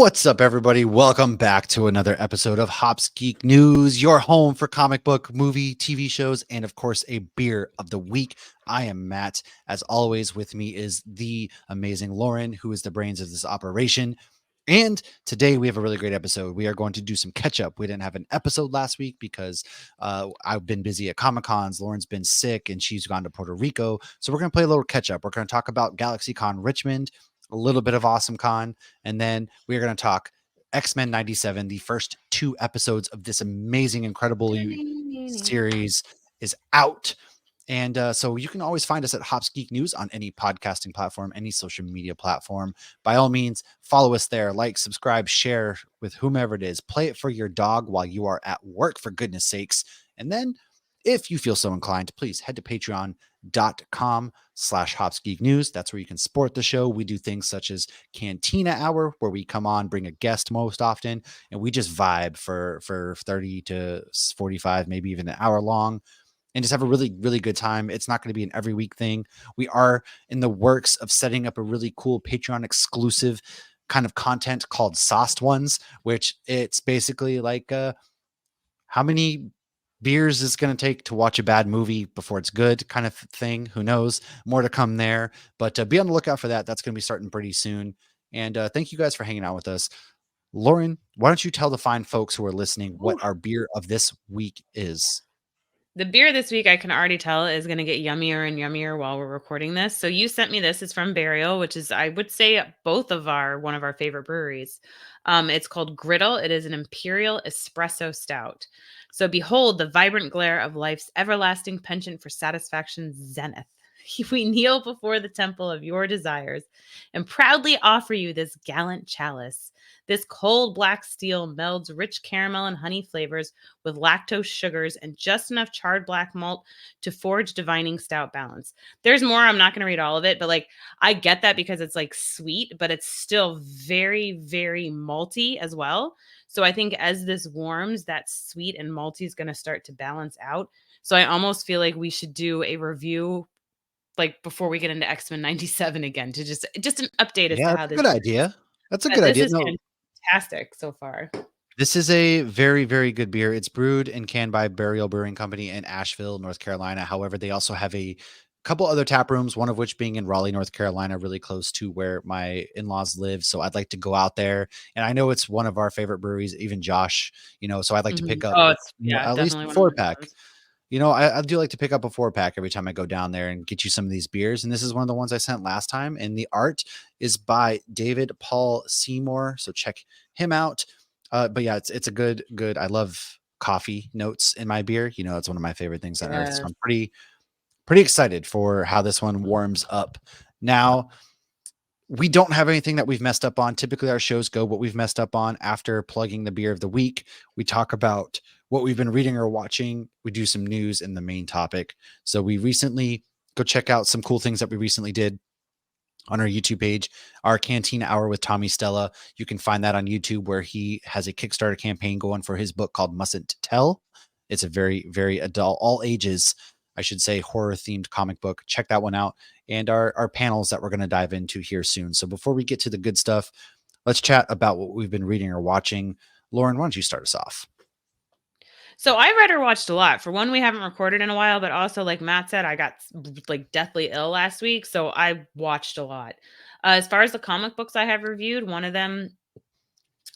What's up, everybody? Welcome back to another episode of Hops Geek News, your home for comic book, movie, TV shows, and of course, a beer of the week. I am Matt. As always, with me is the amazing Lauren, who is the brains of this operation. And today we have a really great episode. We are going to do some catch up. We didn't have an episode last week because I've been busy at Comic Cons. Lauren's been sick and she's gone to Puerto Rico. So we're going to play a little catch up. We're going to talk about Galaxy Con Richmond, a little bit of Awesome Con, and then we're going to talk X-Men 97. The first two episodes of this amazing, incredible series is out. And so you can always find us at Hops Geek News on any podcasting platform, any social media platform. By all means, follow us there, like, subscribe, share with whomever it is. Play it for your dog while you are at work, for goodness sakes. And then if you feel so inclined, please head to patreon.com/hopsgeeknews. That's where you can support the show. We do things such as Cantina Hour, where we come on, bring a guest most often, and we just vibe for 30 to 45, maybe even an hour long, and just have a really, really good time. It's not going to be an every week thing. We are in the works of setting up a really cool Patreon exclusive kind of content called Sauced Ones, which it's basically like how many beers is going to take to watch a bad movie before it's good kind of thing. Who knows? More to come there, but be on the lookout for that. That's going to be starting pretty soon. And thank you guys for hanging out with us. Lauren, why don't you tell the fine folks who are listening what our beer of this week is? The beer this week, I can already tell, is going to get yummier and yummier while we're recording this. So you sent me this. It's from Burial, which is, I would say, one of our favorite breweries. It's called Griddle. It is an Imperial Espresso Stout. So behold the vibrant glare of life's everlasting penchant for satisfaction's zenith. We kneel before the temple of your desires and proudly offer you this gallant chalice. This cold black steel melds rich caramel and honey flavors with lactose sugars and just enough charred black malt to forge divining stout balance. There's more. I'm not going to read all of it, but I get that because it's sweet, but it's still very, very malty as well. So I think as this warms, that sweet and malty is going to start to balance out. So I almost feel like we should do a review before we get into X-Men 97 again, to just an update as to Yeah, how that's a this good is. idea. That's a good This idea. is No, fantastic so far. this is a very, very good beer. It's brewed and canned by Burial Brewing Company in Asheville, North Carolina. However, they also have a couple other tap rooms, one of which being in Raleigh, North Carolina, really close to where my in-laws live. So I'd like to go out there. And I know it's one of our favorite breweries, even Josh, so I'd like to pick up, Oh, it's at least definitely a one of four my pack. ones. I do like to pick up a 4-pack every time I go down there and get you some of these beers. And this is one of the ones I sent last time. And the art is by David Paul Seymour. So check him out. But yeah, it's a good. I love coffee notes in my beer. It's one of my favorite things on earth. So Yes. I'm pretty excited for how this one warms up. Now, we don't have anything that we've messed up on. Typically, our shows go what we've messed up on after plugging the beer of the week. We talk about what we've been reading or watching. We do some news in the main topic. So we recently go check out some cool things that we recently did on our YouTube page, our Cantina Hour with Tommy Stella. You can find that on YouTube, where he has a Kickstarter campaign going for his book called Mustn't Tell. It's a very, very adult, all ages, I should say, horror themed comic book. Check that one out. And our panels that we're going to dive into here soon. So before we get to the good stuff, let's chat about what we've been reading or watching. Lauren, why don't you start us off? So I read or watched a lot. For one, we haven't recorded in a while, but also, like Matt said, I got deathly ill last week, so I watched a lot. As far as the comic books I have reviewed, one of them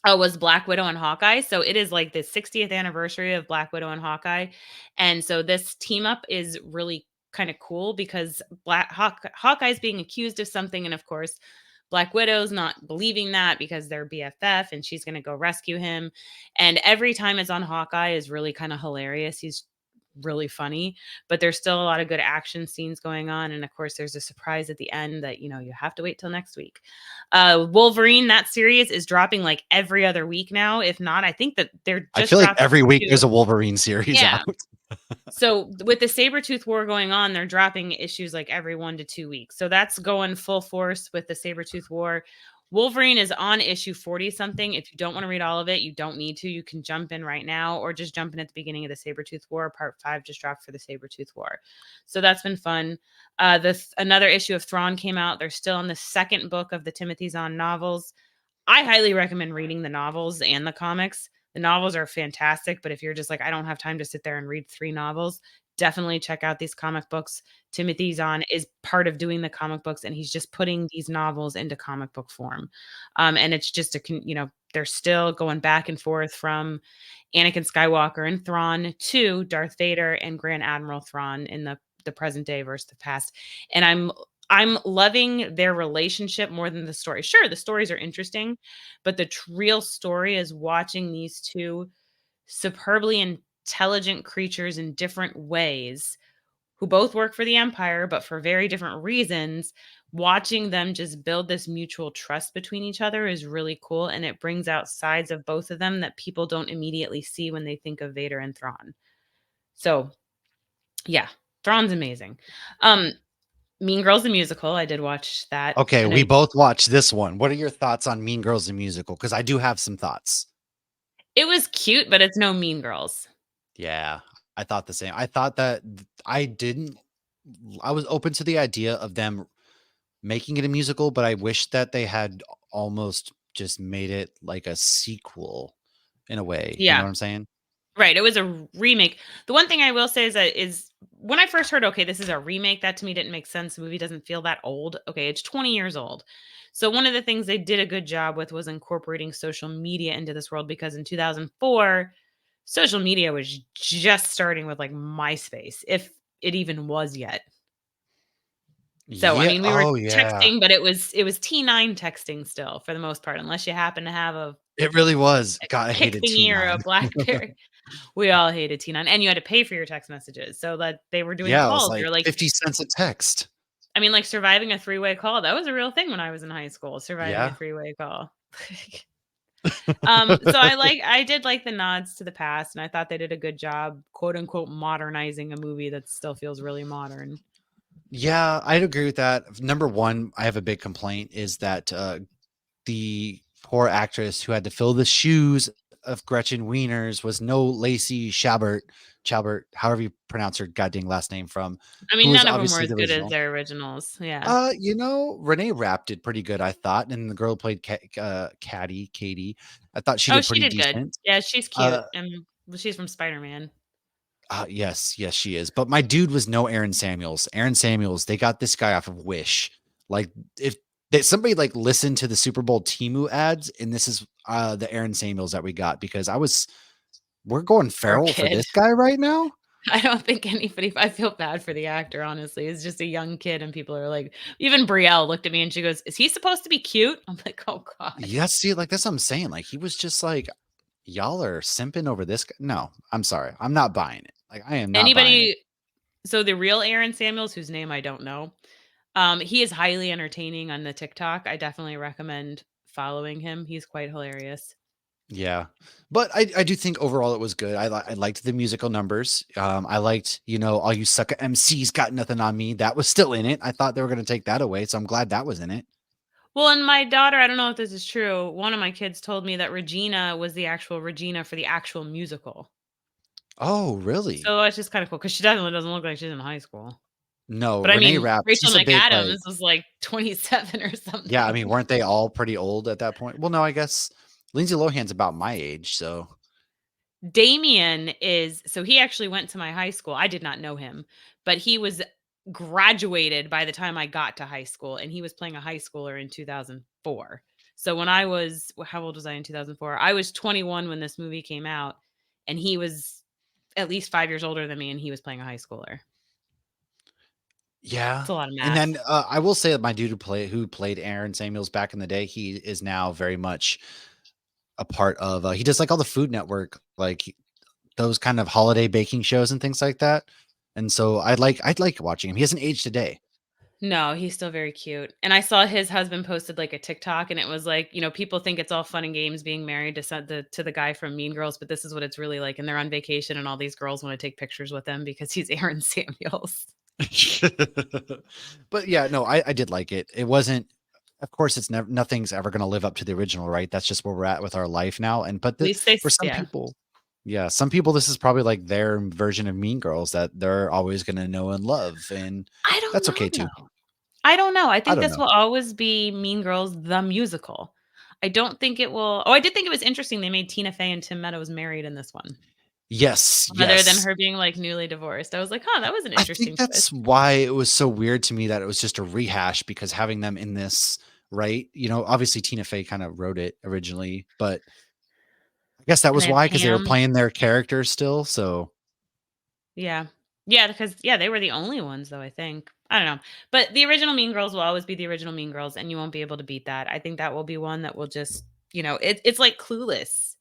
was Black Widow and Hawkeye. So it is like the 60th anniversary of Black Widow and Hawkeye. And so this team up is really kind of cool because Hawkeye is being accused of something. And of course, Black Widow's not believing that because they're BFF and she's going to go rescue him. And every time it's on Hawkeye is really kind of hilarious. He's really funny, but there's still a lot of good action scenes going on. And of course, there's a surprise at the end that, you have to wait till next week. Wolverine, that series is dropping like every other week now. If not, I think that they're just I feel like dropping every week two. there's a Wolverine series Yeah. out. So with the Sabretooth War going on, they're dropping issues like every 1 to 2 weeks. So that's going full force with the Sabretooth War. Wolverine is on issue 40 something. If you don't want to read all of it, you don't need to. You can jump in right now or just jump in at the beginning of the Sabretooth War. Part 5 just dropped for the Sabretooth War. So that's been fun. Another issue of Thrawn came out. They're still in the second book of the Timothy Zahn novels. I highly recommend reading the novels and the comics. The novels are fantastic, but if you're just like, I don't have time to sit there and read 3 novels, definitely check out these comic books. Timothy Zahn is part of doing the comic books, and he's just putting these novels into comic book form. And it's just they're still going back and forth from Anakin Skywalker and Thrawn to Darth Vader and Grand Admiral Thrawn in the present day versus the past. And I'm loving their relationship more than the story. Sure, the stories are interesting, but the real story is watching these two superbly intelligent creatures in different ways who both work for the Empire, but for very different reasons. Watching them just build this mutual trust between each other is really cool. And it brings out sides of both of them that people don't immediately see when they think of Vader and Thrawn. So, yeah, Thrawn's amazing. Mean Girls the musical, I did watch that, Okay, and we both watched this one. What are your thoughts on Mean Girls the musical? Because I do have some thoughts. it was cute, but it's no Mean Girls. Yeah, I thought the same. I thought that I was open to the idea of them making it a musical, but I wish that they had almost just made it like a sequel in a way. You know Yeah, what I'm saying? right, it was a remake. The one thing I will say is when I first heard, "Okay, this is a remake," that to me didn't make sense. The movie doesn't feel that old. Okay, it's 20 years old. So one of the things they did a good job with was incorporating social media into this world because in 2004, social media was just starting with, like, MySpace, if it even was yet. So, I Yeah. mean, we were Oh, yeah. texting, but it was T9 texting still for the most part, unless you happen to have a It really was. a God, I Pick hated thingy or a T9. BlackBerry. We all hated T9, and you had to pay for your text messages, so that they were doing Yeah, it was calls. They like were like 50 cents a text. I mean, like, surviving a three-way call, that was a real thing when I was in high school, surviving a Yeah. three-way call. So I did like the nods to the past, and I thought they did a good job, quote, unquote, "modernizing" a movie that still feels really modern. Yeah, I'd agree with that. Number one, I have a big complaint is that the poor actress who had to fill the shoes of Gretchen Wieners was no Lacey Chabert, however you pronounce her goddamn last name from, I who mean, was none of them were obviously as the good as original. their originals, yeah. Renee Rapp did pretty good, I thought, and the girl who played Katie. I thought she Oh, did she pretty did good. decent. Yeah, she's Uh, cute, and well, she's from Spider-Man. yes, yes, she is. But my dude was no Aaron Samuels. Aaron Samuels, they got this guy off of Wish. Like if somebody like listened to the Super Bowl Timu ads, and this is the Aaron Samuels that we got because we're going Poor feral for kid. this guy right now. I don't think anybody I feel bad for the actor, honestly. He's just a young kid, and people are like even Brielle looked at me and she goes, "Is he supposed to be cute?" I'm like, "Oh god." Yes, see, like that's what I'm saying. Like he was just like, y'all are simping over this guy. No, I'm sorry. I'm not buying it. Like I am not buying it. Anybody so the real Aaron Samuels, whose name I don't know, he is highly entertaining on the TikTok. I definitely recommend following him. He's quite hilarious. Yeah. But I do think overall it was good. I liked the musical numbers. I liked, all you sucker MCs got nothing on me. That was still in it. I thought they were going to take that away, so I'm glad that was in it. Well, and my daughter, I don't know if this is true. One of my kids told me that Regina was the actual Regina for the actual musical. Oh, really? So that's just kind of cool because she definitely doesn't look like she's in high school. No, But I Renee mean, Rapp, Rachel she's a big like McAdams was like 27 or yeah, I mean, something. weren't they all pretty old at that point? Well, no, I guess Lindsay Lohan's about my age, so Damien is so he actually went to my high school. I did not know him, but he was graduated by the time I got to high school, and he was playing a high schooler in 2004. So when I was how old was I in 2004? I was 21 when this movie came out, and he was at least 5 years older than me, and he was playing a high schooler. yeah. It's a lot of And math. then I will say that my dude who played Aaron Samuels back in the day, he is now very much a part of he does like all the Food Network, like those kind of holiday baking shows and things like that. And so I'd like watching him. He hasn't aged today. No, he's still very cute. And I saw his husband posted like a TikTok and it was like, people think it's all fun and games being married to the guy from Mean Girls, but this is what it's really like. And they're on vacation and all these girls want to take pictures with him because he's Aaron Samuels. But yeah, no, I did like it. It wasn't, of course, it's never nothing's ever going to live up to the original, right? That's just where we're at with our life now. And but At least they for some yeah. people, yeah, some people this is probably like their version of Mean Girls that they're always going to know and love, and I don't that's know okay too. though. I don't know. I I think don't this know. will always be Mean Girls the musical. I don't think it will. Oh, I did think it was interesting they made Tina Fey and Tim Meadows married in this one, Yes, rather than yes. her being, like, newly divorced. I was like, "Huh, that was an I think interesting twist." that's why it was so weird to me that it was just a rehash because having them in this, right? Obviously Tina Fey kind of wrote it originally, but I guess that And was they have why because they were Pam. playing their characters still. So, Yeah. Yeah, because yeah, they were the only ones though, I think. I don't know. But the original Mean Girls will always be the original Mean Girls, and you won't be able to beat that. I think that will be one that will just, it's like Clueless.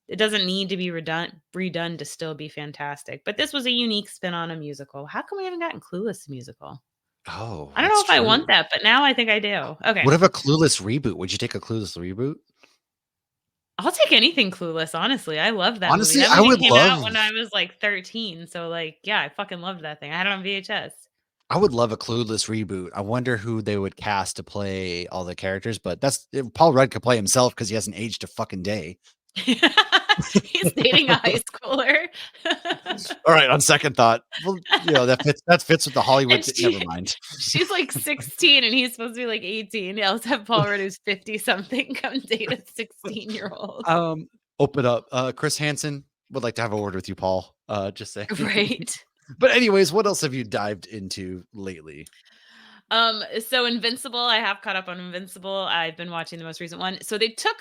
It doesn't need to be redone to still be fantastic. But this was a unique spin on a musical. How come we haven't gotten Clueless musical? oh, I don't know that's if I true. want that, but now I think I do. Okay. What if a Clueless reboot? Would you take a Clueless reboot? I'll take anything Clueless, honestly. I love that movie. Honestly, That I movie would came out love when I was like 13. So like, yeah, I fucking loved that thing. I had it on VHS. I would love a Clueless reboot. I wonder who they would cast to play all the characters, but Paul Rudd could play himself because he hasn't aged a fucking day. He's dating a high schooler. All right, on second thought, well, that fits with the Hollywood. And Never mind. she's like 16 and he's supposed to be like 18. Yeah, let's have Paul Rudd who's 50 something come date a 16-year-old. Um, Open up. Chris Hansen would like to have a word with you, Paul. Just saying. Right. But anyways, what else have you dived into lately? So Invincible, I have caught up on Invincible. I've been watching the most recent one. So they took,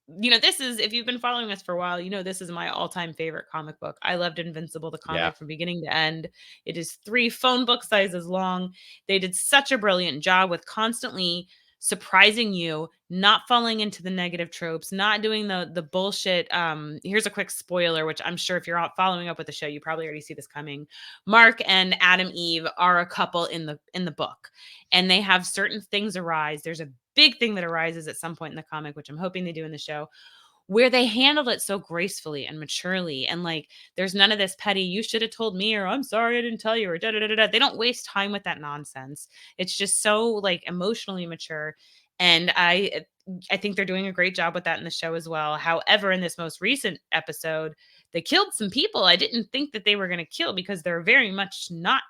this is, if you've been following us for a while, this is my all-time favorite comic book. I loved Invincible, the Yeah, comic, from beginning to end. It is 3 phone book sizes long. They did such a brilliant job with constantly surprising you, not falling into the negative tropes, not doing the bullshit. Here's a quick spoiler, which I'm sure if you're out following up with the show, you probably already see this coming. Mark and Adam Eve are a couple in the book, and they have certain things arise. There's a big thing that arises at some point in the comic, which I'm hoping they do in the show, where they handled it so gracefully and maturely. And like, there's none of this petty, you should have told me, or I'm sorry I didn't tell you, or da da da da. They don't waste time with that nonsense. It's just so like emotionally mature. And I think they're doing a great job with that in the show as well. However, in this most recent episode, they killed some people I didn't think that they were going to kill, because they're very much not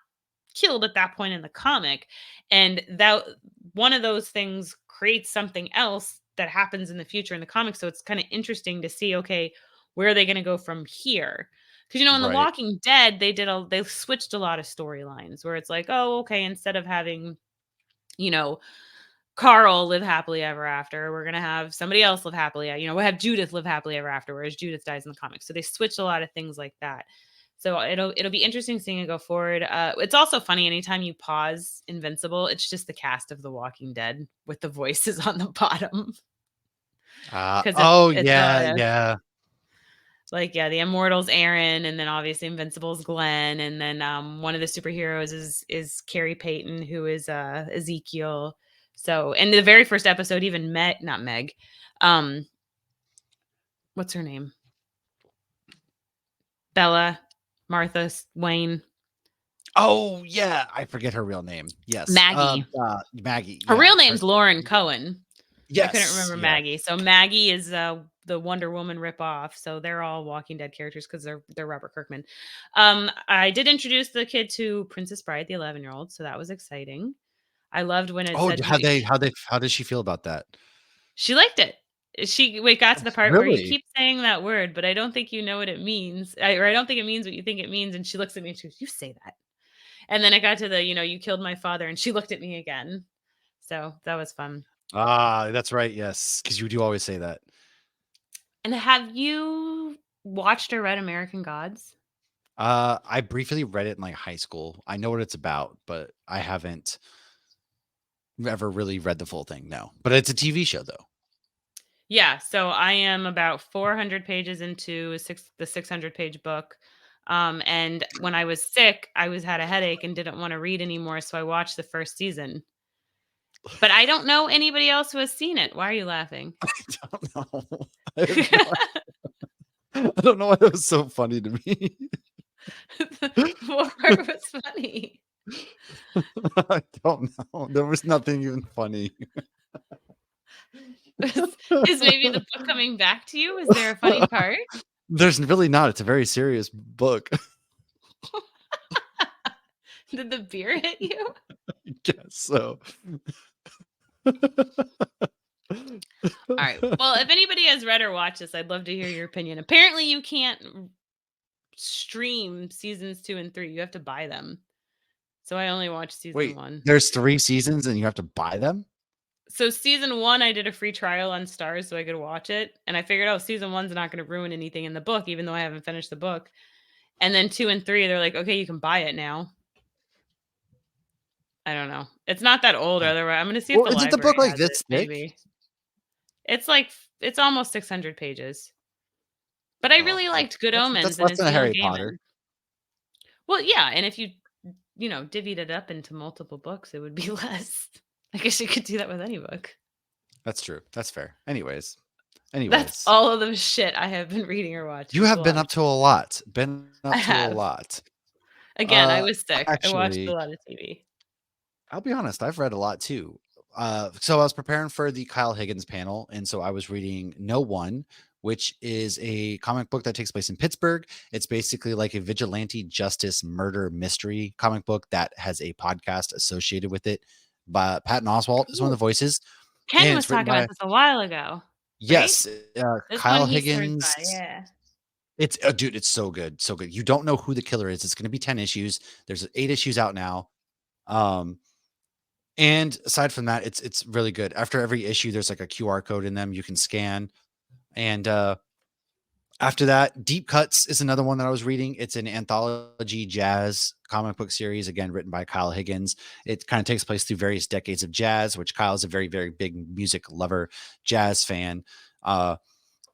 killed at that point in the comic. And that one of those things creates something else that happens in the future in the comic. So it's kind of interesting to see, okay, where are they going to go from here? Because in The right, Walking Dead, they switched a lot of storylines where it's like, oh, okay, instead of having, you know, Carl live happily ever after, we're gonna have somebody else live happily. We'll have Judith live happily ever after, whereas Judith dies in the comics. So they switched a lot of things like that. So it'll be interesting seeing it go forward. It's also funny anytime you pause Invincible, it's just the cast of The Walking Dead with the voices on the bottom, because oh it's yeah, yeah. like, yeah, the Immortals Aaron, and then obviously Invincible's Glenn, and then one of the superheroes is Carrie Payton, who is Ezekiel. So in the very first episode, even not Meg, um, what's her name? Bella, Martha, Wayne, Oh yeah, I forget her real name. Yes, Maggie. Maggie. Her Yeah, real name's Lauren Cohen. I couldn't yes, remember yeah. Maggie. So Maggie is the Wonder Woman ripoff. So they're all Walking Dead characters because they're Robert Kirkman. I did introduce the kid to Princess Bride, the 11-year-old, so that was exciting. I loved when it Oh, said how did she feel about that? she liked it. We got to the part where you Really? keep saying that word, but I don't think you know what it means, or I don't think it means what you think it means. And she looks at me and she goes, "You say that." And then it got to the, you killed my father, and she looked at me again. So that was fun. Ah, that's right. Yes, because you do always say that. And have you watched or read American Gods? I briefly read it in like high school. I know what it's about, but I haven't ever really read the full thing. No, but it's a TV show though. Yeah, so I am about 400 pages into the 600-page book. And when I was sick, I had a headache and didn't want to read anymore, so I watched the first season. But I don't know anybody else who has seen it. Why are you laughing? I don't know. I have no I don't know why that was so funny to me. What part was funny? I don't know. There was nothing even funny. Is maybe the book coming back to you? Is there a funny part? There's really not. It's a very serious book. Did the beer hit you? I guess so. All right. Well, if anybody has read or watched this, I'd love to hear your opinion. Apparently, you can't stream seasons 2 and 3. You have to buy them. So I only watched season Wait, 1. there's 3 seasons and you have to buy them? So season 1, I did a free trial on Stars so I could watch it, and I figured, "Oh, season 1's not gonna ruin anything in the book, even though I haven't finished the book." And then 2 and 3, they're like, "Okay, you can buy it now." I don't know. It's not that old, Oh. otherwise I'm gonna see if Well, the isn't the library book, like, has it, this thick? maybe. It's like it's almost 600 pages. But I Oh, really liked Good that's Omens, and less it's than a Neil Harry Potter. Gaiman. Well, yeah, and if you know, divvied it up into multiple books, it would be less. I guess you could do that with any book. That's true. That's fair. Anyways, That's anyways, all of the shit I have been reading or watching. you It's a have been lot of up to a lot. Been I up to a have. lot. Again, I Uh, was sick. I watched a actually, lot of TV. I'll be honest, I've read a lot too. So I was preparing for the Kyle Higgins panel, and so I was reading No One, which is a comic book that takes place in Pittsburgh. It's basically like a vigilante justice murder mystery comic book that has a podcast associated with it. By Patton Oswalt is one of the Cool. voices, Ken and was it's written talking about by this a while ago, right? yes, This one Kyle he swears by, Higgins. yeah. It's dude, it's so good, so good. You don't know who the killer is. It's going to be 10 issues. There's 8 issues out now. Um, And aside from that, it's really good. After every issue, there's like a QR code in them you can scan. And after that, Deep Cuts is another one that I was reading. It's an anthology jazz comic book series, again written by Kyle Higgins. It kind of takes place through various decades of jazz, which Kyle is a very, very big music lover, jazz fan.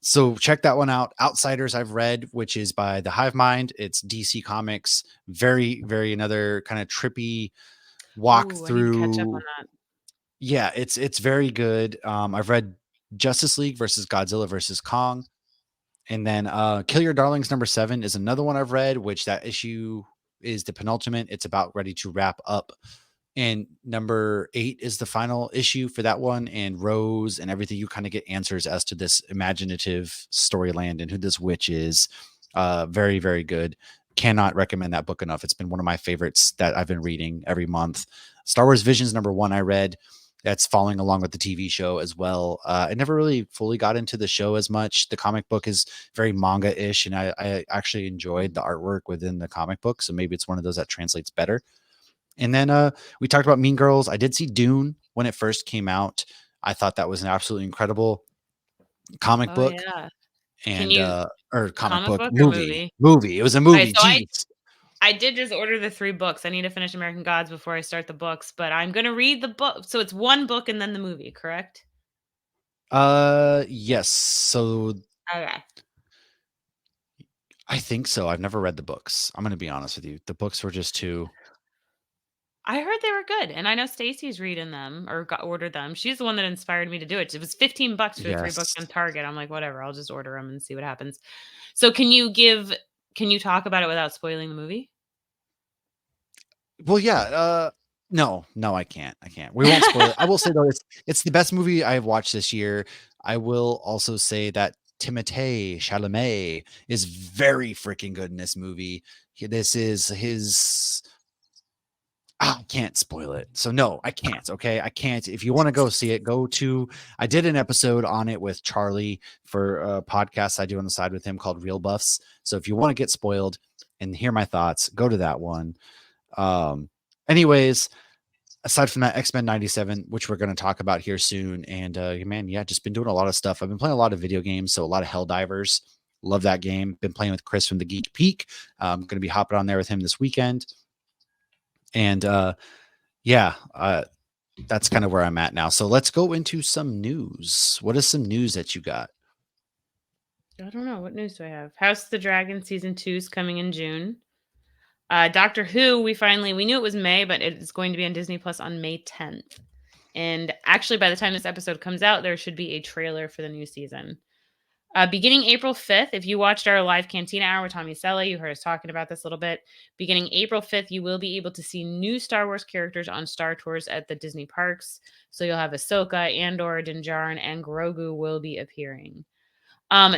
So check that one out. Outsiders I've read, which is by the Hive Mind. It's DC Comics. Very, very another kind of trippy walk Ooh, I need to catch up on through. that. Yeah, it's very good. I've read Justice League versus Godzilla versus Kong, and then Kill Your Darlings #7 is another one I've read, which that issue is the penultimate. It's about ready to wrap up. And #8 is the final issue for that one. And Rose and everything, you kind of get answers as to this imaginative storyland and who this witch is. Very, very good. Cannot recommend that book enough. It's been one of my favorites that I've been reading every month. Star Wars Visions #1 I read. That's following along with the TV show as well. I never really fully got into the show as much. The comic book is very manga-ish, and I actually enjoyed the artwork within the comic book. So maybe it's one of those that translates better. And then we talked about Mean Girls. I did see Dune when it first came out. I thought that was an absolutely incredible comic Oh, book yeah. Can and you or comic comic book book or movie. movie? Movie. It was a Okay, movie. so I Jeez. I did just order the 3 books. I need to finish American Gods before I start the books, but I'm gonna read the book. So it's 1 book and then the movie, correct? Yes. So Okay. I think so. I've never read the books. I'm gonna be honest with you. The books were just too I heard they were good, and I know Stacy's reading them or got ordered them. She's the one that inspired me to do it. It was 15 bucks for the 3 books yes. on Target. I'm like, "Whatever, I'll just order them and see what happens." So can you talk about it without spoiling the movie? Well, yeah. No, I can't. I can't. We won't spoil it. I will say though, it's the best movie I have watched this year. I will also say that Timothée Chalamet is very freaking good in this movie. This is his. I can't spoil it. So no, I can't. Okay, I can't. If you want to go see it, go to. I did an episode on it with Charlie for a podcast I do on the side with him called Real Buffs. So if you want to get spoiled and hear my thoughts, go to that one. Um, anyways, aside from that, X-Men 97, which we're going to talk about here soon. And man, yeah, just been doing a lot of stuff. I've been playing a lot of video games, so a lot of Helldivers. Love that game. Been playing with Chris from the Geek Peak. I'm going to be hopping on there with him this weekend. And yeah, that's kind of where I'm at now. So let's go into some news. What is some news that you got? I don't know. What news do I have? House of the Dragon season 2 is coming in June. Doctor Who, we knew it was May, but it is going to be on Disney Plus on May 10th. And actually, by the time this episode comes out, there should be a trailer for the new season. Beginning April 5th, if you watched our live Cantina Hour with Tommy Sella, you heard us talking about this a little bit. Beginning April 5th, you will be able to see new Star Wars characters on Star Tours at the Disney parks. So you'll have Ahsoka, Andor, Din Djarin, and Grogu will be appearing.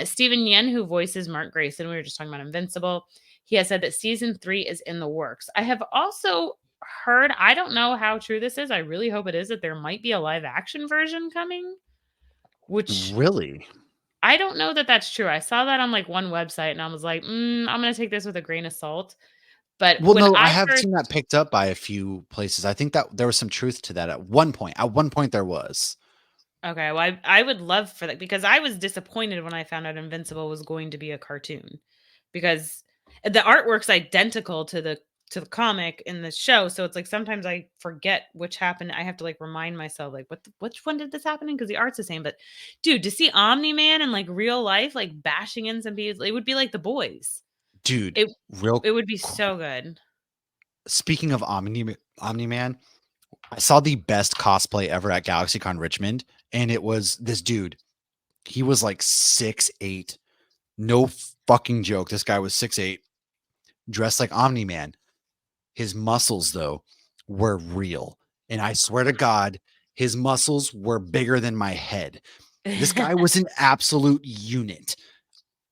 Stephen Yen, who voices Mark Grayson, we were just talking about Invincible, he has said that season 3 is in the works. I have also heard, I don't know how true this is. I really hope it is, that there might be a live action version coming. which Really? I don't know that that's true. I saw that on like one website and I was like, I'm going to take this with a grain of salt. But Well, when no, I I have first seen that picked up by a few places. I think that there was some truth to that at one point. At one point, there was. Okay, well, I would love for that because I was disappointed when I found out Invincible was going to be a cartoon because the artwork's identical to the comic in the show. So it's like sometimes I forget which happened. I have to like remind myself like which one did this happen in because the art's the same. But dude, to see Omni Man in like real life, like bashing in some people, it would be like the boys. Dude, It real it would be qu so good. speaking of Omni-Man, I saw the best cosplay ever at Galaxy Con Richmond, and it was this dude. He was like 6'8". No fucking joke. This guy was 6'8", dressed like Omni-Man. His muscles, though, were real. And I swear to God, his muscles were bigger than my head. This guy was an absolute unit.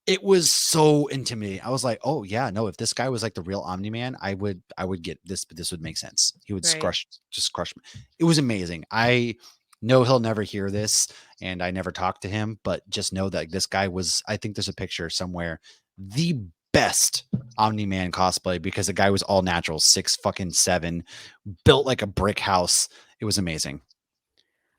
It was so intimidating. I was like, "Oh yeah, no, if this guy was like the real Omni-Man, I would get this, but this would make sense. He would Right. just crush me." It was amazing. I know he'll never hear this and I never talked to him, but just know that this guy was, I think there's a picture somewhere, the best Omni-Man cosplay because the guy was all natural, 6'7", built like a brick house. It was amazing.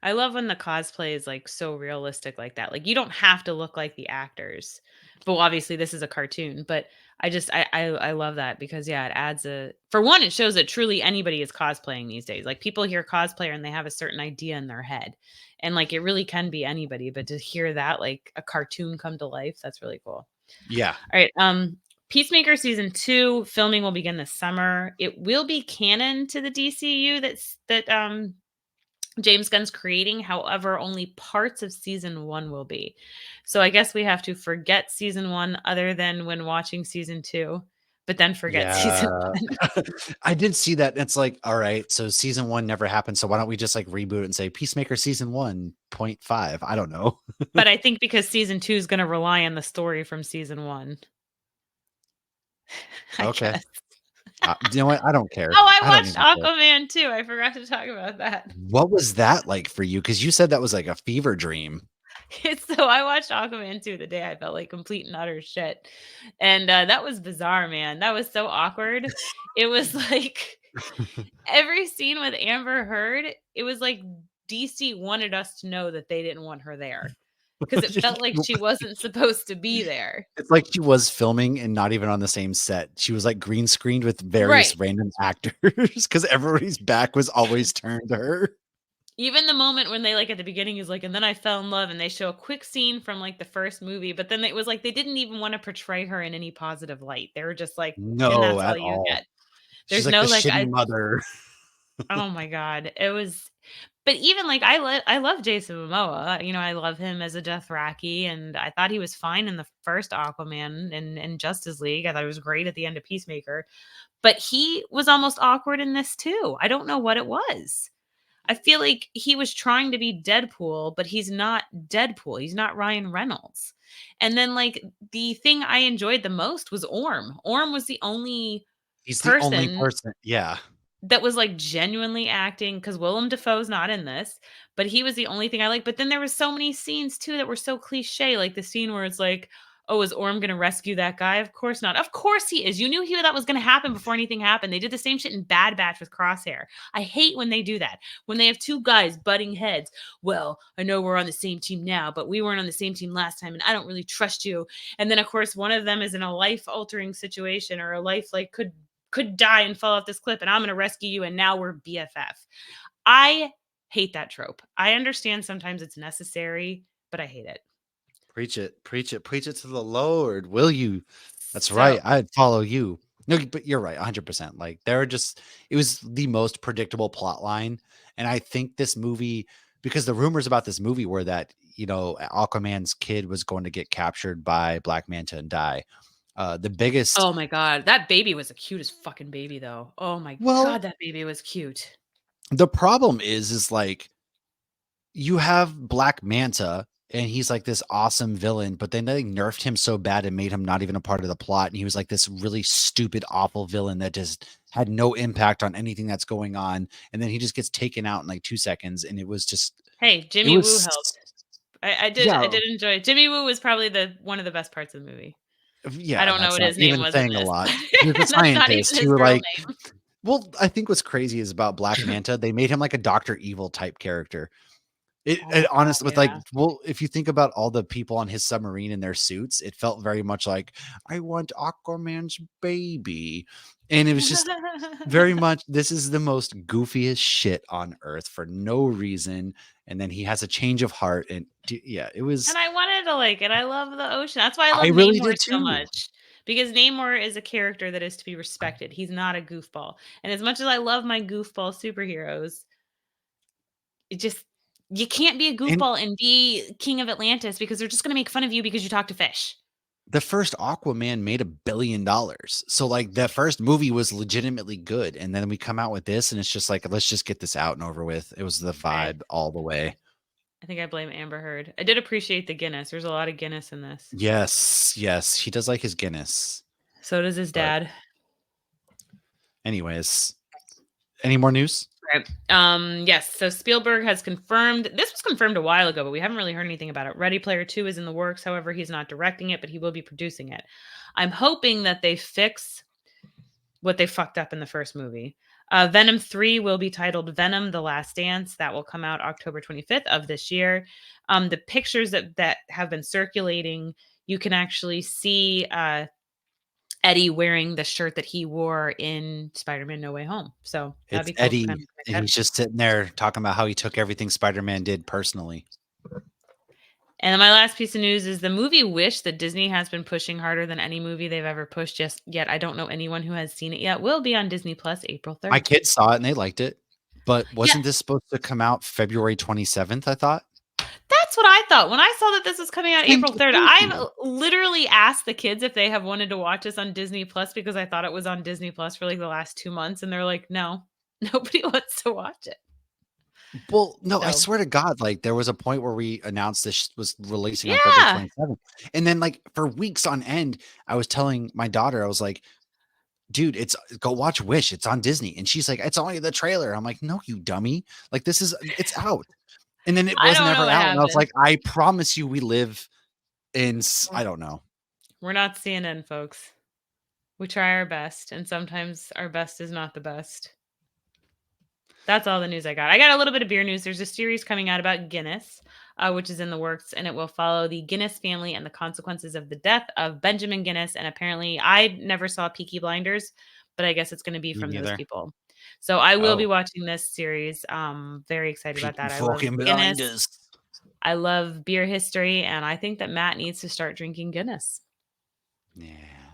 I love when the cosplay is like so realistic like that. Like you don't have to look like the actors. But obviously this is a cartoon, but I love that because yeah, it adds a for one, it shows that truly anybody is cosplaying these days. Like people hear cosplayer and they have a certain idea in their head. And like it really can be anybody, but to hear that like a cartoon come to life, that's really cool. Yeah. All right, Peacemaker season 2 filming will begin this summer. It will be canon to the DCU that James Gunn's creating. However, only parts of season 1 will be. So I guess we have to forget season 1 other than when watching season 2, but then forget season Yeah. 1. I did see that. It's like, all right, so season 1 never happened. So why don't we just like reboot it and say Peacemaker season 1.5? I don't know. But I think because season 2 is gonna rely on the story from season 1, I Okay. guess. You know what? I don't care. Oh, I I don't watched even care. Aquaman too. I forgot to talk about that. What was that like for you? Because you said that was like a fever dream. So I watched Aquaman 2 the day I felt like complete and utter shit. And that was bizarre, man. That was so awkward. It was like every scene with Amber Heard, it was like DC wanted us to know that they didn't want her there because it felt like she wasn't supposed to be there. It's like she was filming and not even on the same set. She was like green screened with Right. various random actors because everybody's back was always turned to her. Even the moment when they like at the beginning is like, and then I fell in love, and they show a quick scene from like the first movie, but then it was like they didn't even want to portray her in any positive light. They were just like, and No, that's all at you all. get. She's There's like no the like shitty I mother. oh my god. It was but even like I love Jason Momoa. You know, I love him as a Dothraki and I thought he was fine in the first Aquaman and Justice League. I thought he was great at the end of Peacemaker. But he was almost awkward in this too. I don't know what it was. I feel like he was trying to be Deadpool, but he's not Deadpool. He's not Ryan Reynolds. And then like the thing I enjoyed the most was Orm. Orm was the only He's the only person person. Yeah. that was, like, genuinely acting because Willem Dafoe's not in this, but he was the only thing I liked, but then there was so many scenes too that were so cliche, like the scene where it's like, "Oh, is Orm gonna rescue that guy? Of course not." Of course he is. You knew that was gonna happen before anything happened. They did the same shit in Bad Batch with Crosshair. I hate when they do that. When they have 2 guys butting heads. "Well, I know we're on the same team now, but we weren't on the same team last time, and I don't really trust you." And then, of course, one of them is in a life-altering situation or a life, like, could die and fall off this cliff and I'm going to rescue you and now we're BFF. I hate that trope. I understand sometimes it's necessary, but I hate it. Preach it. Preach it. Preach it to the Lord. Will you? That's So, right. I'd follow you. No, but you're right. 100%. Like there are just, it was the most predictable plot line. And I think this movie, because the rumors about this movie were that, Aquaman's kid was going to get captured by Black Manta and die. The biggest, oh my god, that baby was the cutest fucking baby though. Oh my well, god, that baby was cute. the problem is like you have Black Manta and he's like this awesome villain, but then they nerfed him so bad and made him not even a part of the plot. And he was like this really stupid, awful villain that just had no impact on anything that's going on. And then he just gets taken out in like 2 seconds. And it was just, Hey, it Jimmy Woo was, helped. I Yeah, did enjoy it. Jimmy Woo was probably one of the best parts of the movie. I yeah, don't and know that's what not his name even was in saying a this. lot. He was a That's not even scientist his who, real like, name. well, I think what's crazy is about Black Manta, they made him like a Doctor Evil type character. Oh It god, honest with like, yeah. well, if you think about all the people on his submarine in their suits, it felt very much like, I want Aquaman's baby. And it was just very much, this is the most goofiest shit on earth for no reason. And then he has a change of heart. And yeah, it was, And I wanted to like it. I love the ocean. That's why I I love really Namor did so too. much. Because Namor is a character that is to be respected. He's not a goofball. And as much as I love my goofball superheroes, it just you can't be a And goofball and be king of Atlantis because they're just going to make fun of you because you talk to fish. the first Aquaman made $1 billion. So like the first movie was legitimately good. And then we come out with this and it's just like, let's just get this out and over with. It was the I vibe all the way. I think I blame Amber Heard. I did appreciate the Guinness. There's a lot of Guinness in this. Yes, yes, he does like his Guinness. So does his But dad. anyways, any more news? Right. Yes. So Spielberg has confirmed. This was confirmed a while ago, but we haven't really heard anything about it. Ready Player 2 is in the works. However, he's not directing it, but he will be producing it. I'm hoping that they fix what they fucked up in the first movie. Venom 3 will be titled Venom: The Last Dance. That will come out October 25th of this year. The pictures that have been circulating, you can actually see Eddie wearing the shirt that he wore in Spider-Man No Way Home. So that'd It's be cool. Eddie, Kind of like and that. he's just sitting there talking about how he took everything Spider-Man did personally. And then my last piece of news is the movie Wish that Disney has been pushing harder than any movie they've ever pushed just yet. I don't know anyone who has seen it yet. Will be on Disney Plus April My 3rd. kids saw it and they liked it, but Yeah, wasn't this supposed to come out February 27th, I thought? that's what I thought. When I saw that this was coming out Thank April you, 3rd, thank you. I've literally asked the kids if they have wanted to watch this on Disney Plus because I thought it was on Disney Plus for like the last 2 months and they're like, "No. Nobody wants to watch it." Well, no, I So, swear to God, like, there was a point where we announced this was releasing on February yeah. 27th, and then, like, for weeks on end, I was telling my daughter, I was like, "Dude, it's go watch Wish, it's on Disney," and she's like, "It's only the trailer." I'm like, "No, you dummy, like, this is it's out." And then it I was don't know never what out, and I was happened. like, "I promise you we live in I don't know." We're not CNN, folks. We try our best, and sometimes our best is not the best. That's all the news I got. I got a little bit of beer news. There's a series coming out about Guinness, which is in the works, and it will follow the Guinness family and the consequences of the death of Benjamin Guinness. And apparently, I never saw Peaky Blinders, but I guess it's going to be Me from those neither. people. So I will be Oh, watching this series. Very excited about Peaky that. I love fucking Guinness. Blinders. I love beer history, and I think that Matt needs to start drinking Guinness. Yeah.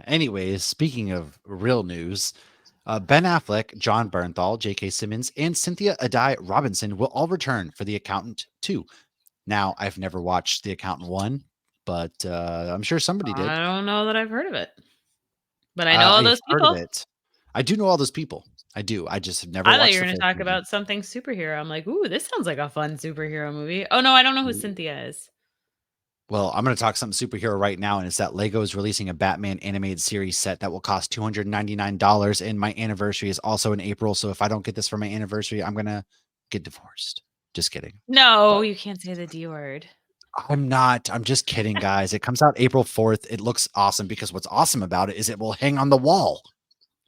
Anyways, speaking of real news, Ben Affleck, John Bernthal, J.K. Simmons, and Cynthia Adai Robinson will all return for The Accountant 2. Now, I've never watched The Accountant 1, but I'm sure somebody I did. don't know that I've heard of it, but I know all I've those heard of people. it. I do know all those people. I do. I just have never I thought watched you were the gonna first talk movie. about something superhero. I'm like, "Ooh, this sounds like a fun superhero movie." Oh, no, I don't know who Cynthia is. Well, I'm going to talk something superhero right now, and it's that Lego is releasing a Batman animated series set that will cost $299, and my anniversary is also in April. So if I don't get this for my anniversary, I'm going to get divorced. Just kidding. No, But you can't say the D word. I'm not. I'm just kidding, guys. It comes out April 4th. It looks awesome because what's awesome about it is it will hang on the wall.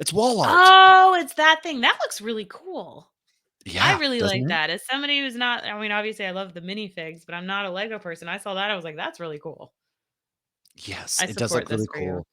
It's wall art. Oh, it's that thing. That looks really cool. I Yeah, really doesn't like it? that. As somebody who's not I mean, obviously, I love the minifigs, but I'm not a Lego person. I saw that, I was like, "That's really cool." Yes, I it does support look this really for you. cool.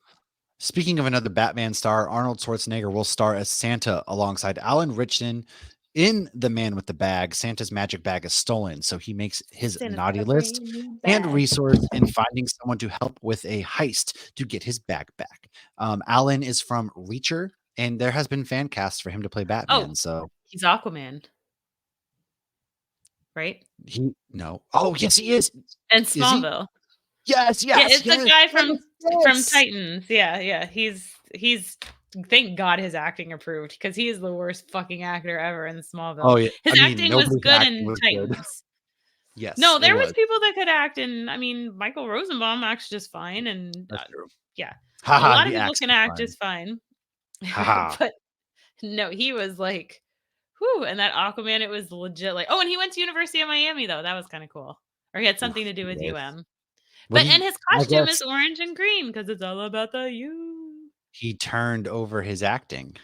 Speaking of another Batman star, Arnold Schwarzenegger will star as Santa alongside Alan Ritchson in The Man with the Bag. Santa's magic bag is stolen, so he makes his Santa's got naughty a list brand new and bag. resource in finding someone to help with a heist to get his bag back. Alan is from Reacher, and there has been fan casts for him to play Oh, Batman. So he's Aquaman, right? he no. Oh yes, he is. And Is he? Smallville. Yes, Yeah, yes, it's the yes, guy yes, from yes. Titans. Yeah, yeah. He's thank God his acting improved because he is the worst fucking actor ever in Oh Smallville. yeah. His I mean, acting was nobody's good acting in was good. Titans. Yes, No, it there was was. people that could act, and I mean, Michael Rosenbaum acts just fine, and That's true. yeah, a Haha, lot of he people acts can just act fine. just fine. Haha. But no, he was like, whoo, and that Aquaman, it was legit like, oh, and he went to University of Miami though. That was kind of cool. or he had something Oof, to do with yes. UM. What But do and you his I costume is guess orange and green because it's all about the U. he turned over his acting.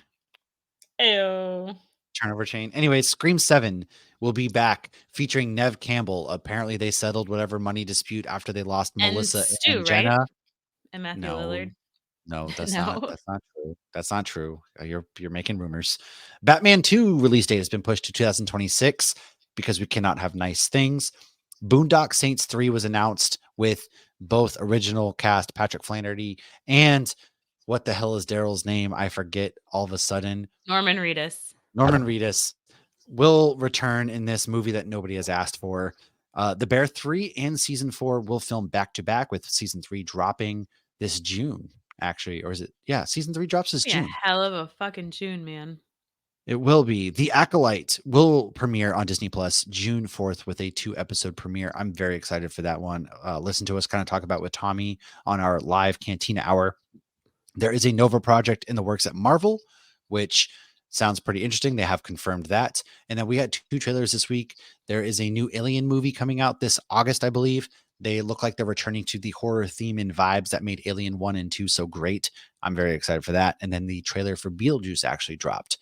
Ew. Turnover chain. Anyway, Scream 7 will be back featuring Nev Campbell. Apparently, they settled whatever money dispute after they lost And Melissa Stu, and right? Jenna. And Matthew No, Lillard. no, No. that's not true. That's not true. You're making rumors. Batman 2 release date has been pushed to 2026 because we cannot have nice things. Boondock Saints 3 was announced with both original cast Patrick Flaherty and what the hell is Daryl's name? I forget all of a sudden. Norman Reedus. Norman Reedus will return in this movie that nobody has asked for. The Bear 3 and season 4 will film back to back with season 3 dropping this June, actually. Or is it? Yeah, season 3 drops this Be a June. hell of a fucking tune, man. It will be. The Acolyte will premiere on Disney Plus June 4th with a 2-episode premiere. I'm very excited for that one. Listen to us kind of talk about with Tommy on our live Cantina Hour. There is a Nova project in the works at Marvel, which sounds pretty interesting. They have confirmed that. And then we had 2 trailers this week. There is a new Alien movie coming out this August, I believe. They look like they're returning to the horror theme and vibes that made Alien 1 and 2 so great. I'm very excited for that. And then the trailer for Beetlejuice actually dropped.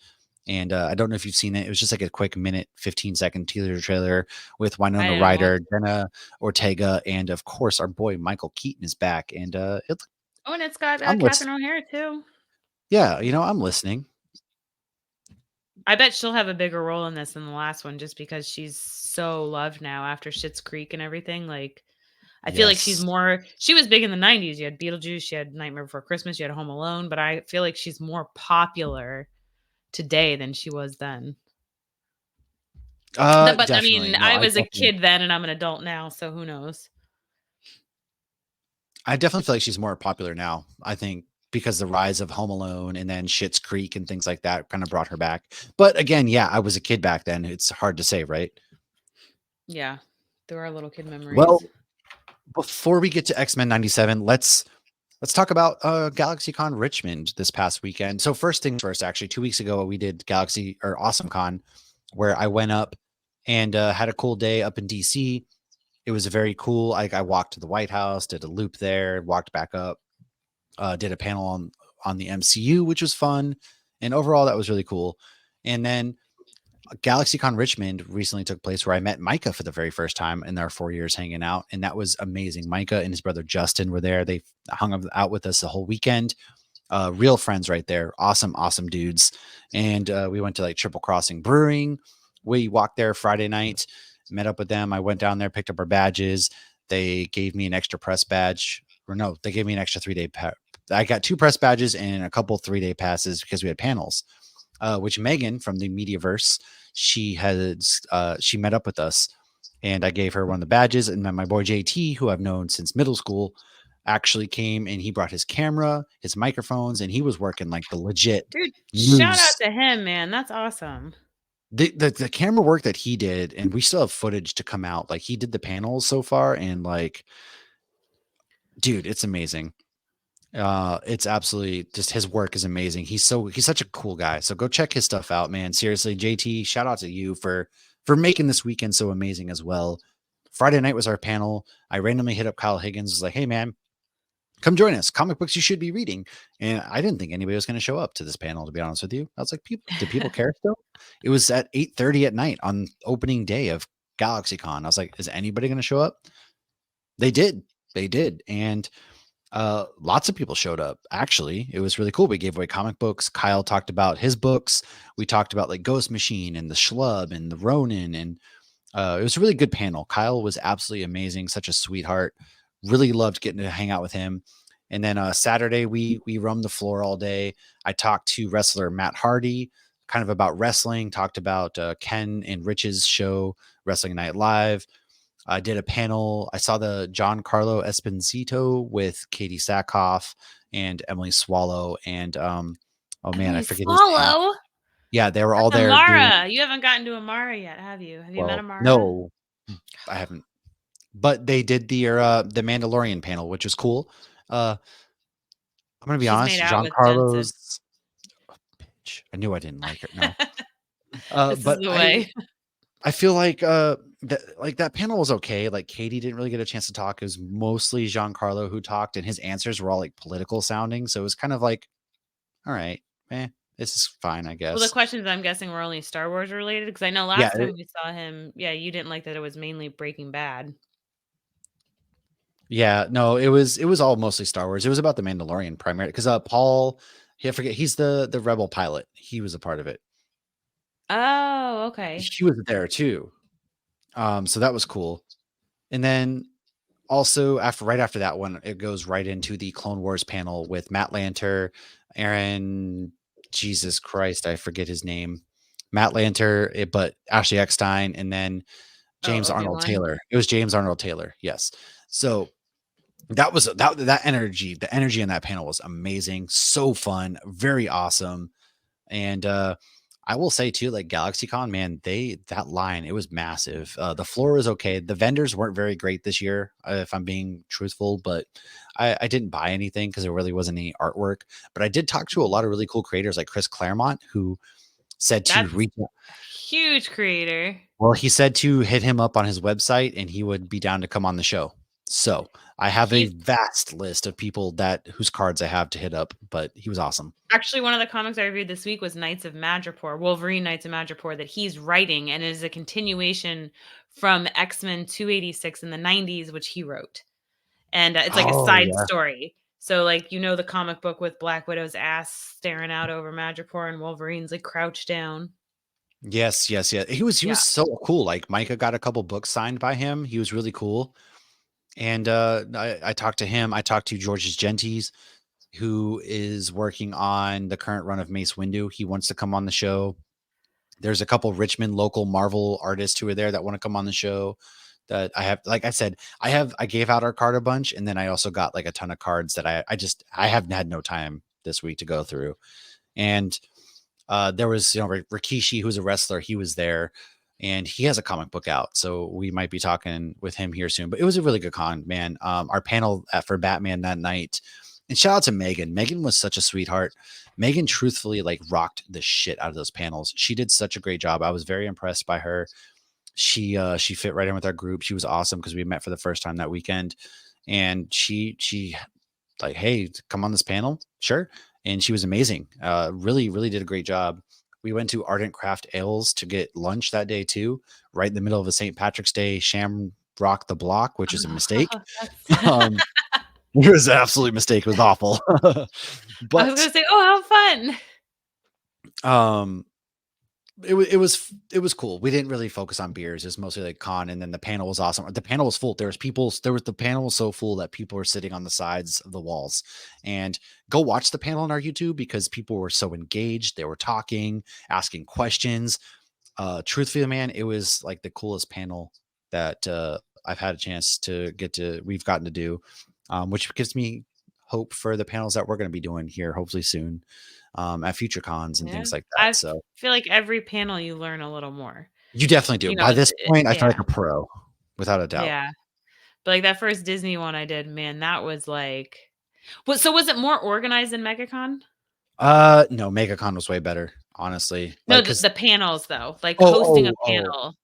And I don't know if you've seen it. It was just like a quick minute, 15-second teaser trailer with I Winona didn't watch. Ryder, Jenna Ortega, and of course our boy Michael Keaton is back. And Oh, and it's got I'm Catherine listening. O'Hara too. Yeah, I'm listening. I bet she'll have a bigger role in this than the last one, just because she's so loved now after Schitt's Creek and everything. Like, I feel like she's Yes. more. She was big in the '90s. You had Beetlejuice, you had Nightmare Before Christmas, you had Home Alone. But I feel like she's more popular today than she was then. But I mean, Definitely. No, I was a kid then, and I'm an adult now, so who knows? I definitely feel like she's more popular now. I think because the rise of Home Alone and then Schitt's Creek and things like that kind of brought her back. But again, yeah, I was a kid back then. It's hard to say, right? Yeah, there are little kid memories. Well, before we get to X-Men 97, let's talk about Galaxy Con Richmond this past weekend. So first things first, actually, 2 weeks ago we did Galaxy or Awesome Con, where I went up and had a cool day up in DC. It was very cool. I walked to the White House, did a loop there, walked back up, did a panel on the MCU, which was fun, and overall that was really cool. And then GalaxyCon Richmond recently took place where I met Micah for the very first time in our 4 years hanging out, and that was amazing. Micah and his brother Justin were there. They hung out with us the whole weekend. Real friends right there. Awesome, awesome dudes. And we went to like Triple Crossing Brewing. We walked there Friday night, met up with them. I went down there, picked up our badges. They gave me an extra press badge, or no, they gave me an extra 3-day. I got 2 press badges and a couple 3-day passes because we had panels. Which Megan from the Mediaverse, she met up with us, and I gave her one of the badges. And then my boy JT, who I've known since middle school, actually came and he brought his camera, his microphones, and he was working like the legit Dude, shout out news. to him, man. That's awesome. The camera work that he did, and we still have footage to come out. Like he did the panels so far, and like, dude, it's amazing. It's absolutely just his work is amazing. He's such a cool guy. So go check his stuff out, man. Seriously, JT, shout out to you for making this weekend so amazing as well. Friday night was our panel. I randomly hit up Kyle Higgins, was like, "Hey man, come join us. Comic books you should be reading." And I didn't think anybody was going to show up to this panel, to be honest with you. I was like, do people care still? It was at 8:30 at night on opening day of GalaxyCon. I was like, is anybody going to show up? They did. They did. And lots of people showed up. Actually, it was really cool. We gave away comic books. Kyle talked about his books. We talked about like Ghost Machine and the Schlub and the Ronin, and it was a really good panel. Kyle was absolutely amazing, such a sweetheart. Really loved getting to hang out with him. And then Saturday we roamed the floor all day. I talked to wrestler Matt Hardy, kind of about wrestling. Talked about Ken and Rich's show, Wrestling Night Live. I did a panel. I saw the Giancarlo Esposito with Katie Sackhoff and Emily Swallow. And oh man, I Emily forget his name. Swallow. Yeah, they were all That's there doing. Amara. You haven't gotten to Amara yet, have you? Have you met Well, Amara? no, I haven't. But they did the Mandalorian panel, which was cool. I'm gonna be She's made honest, out with Jensen. Giancarlo's. Oh, bitch. I knew I didn't like her. No, This is but the way. I feel like that panel was okay. Like Katie didn't really get a chance to talk. It was mostly Giancarlo who talked, and his answers were all like political sounding. So it was kind of like, all right, this is fine, I Well, the guess. questions I'm guessing were only Star Wars related because I know Yeah, last time we saw him, yeah, you didn't like that it was mainly Breaking Bad. yeah, no, it was all mostly Star Wars. It was about the Mandalorian primarily because Paul, I forget, he's the rebel pilot. He was a part of it. Oh, okay. He was there too. So that was cool. And then also right after that one, it goes right into the Clone Wars panel with Matt Lanter, Aaron, Jesus Christ, I forget his name. Matt Lanter, but Ashley Eckstein, and then Oh, James Arnold Obi-Wan. Taylor. It was James Arnold Taylor. Yes. So that was that energy, the energy in that panel was amazing. So fun, very awesome. And I will say too, like GalaxyCon, man, that line, it was massive. The floor was okay. The vendors weren't very great this year, if I'm being truthful, but I didn't buy anything because there really wasn't any artwork. But I did talk to a Mhm. lot of really cool creators like Chris Claremont, who said to That's reach a huge creator. well, he said to hit him up on his website and he would be down to come on the show. So I have a He's vast list of people that whose cards I have to hit up, but he was awesome. actually one of the comics I reviewed this week was Knights of Madripoor, Wolverine Knights of Madripoor that he's writing and is a continuation from X-Men 286 in the 90s, which he wrote. And it's like a Oh side yeah. story. So, like, the comic book with Black Widow's ass staring out over Madripoor and Wolverine's like crouched down. Yes, yes, yeah. He was Yeah. so cool. Like Micah got a couple books signed by him. He was really cool. And I talked to him. I talked to George's Genties, who is working on the current run of Mace Windu. He wants to come on the show. There's a couple Richmond local Marvel artists who are there that want to come on the show. That I have, like I said, I gave out our card a bunch, and then I also got like a ton of cards that I haven't had no time this week to go through. And there was Rikishi, who's a wrestler. He was there, and he has a comic book out, so we might be talking with him here soon. But it was a really good con, man. Our panel for Batman that night, and shout out to Megan. Megan was such a sweetheart. Megan truthfully like rocked the shit out of those panels. She did such a great job. I was very impressed by her. She fit right in with our group. She was awesome because we met for the first time that weekend, and she like, hey, come on this panel, sure. And she was amazing. Really, really did a great job. We went to Ardent Craft Ales to get lunch that day too, right in the middle of a St. Patrick's Day Shamrock the Block, which is a mistake. That's Um, it was an absolute mistake. It was awful. I was But gonna say, "Oh, how fun." um it was cool. We didn't really focus on beers. It was mostly like con, and then the panel was awesome. The panel was full. The panel was so full that people were sitting on the sides of the walls. And go watch the panel on our YouTube because people were so engaged. They were talking, asking questions. Truthfully, man, it was like the coolest panel that I've had a chance we've gotten to do, which gives me hope for the panels that we're going to be doing here hopefully soon, at future cons and Yeah. things like that. I So feel like every panel you learn a little more. you definitely do. By this point, I feel like Yeah. a pro, without a doubt. Yeah. But, like, that first Disney one I did, man, that was like was it more organized than MegaCon? No, MegaCon was way better, honestly. No, Like, cause the panels, though, like, oh, hosting a oh. panel.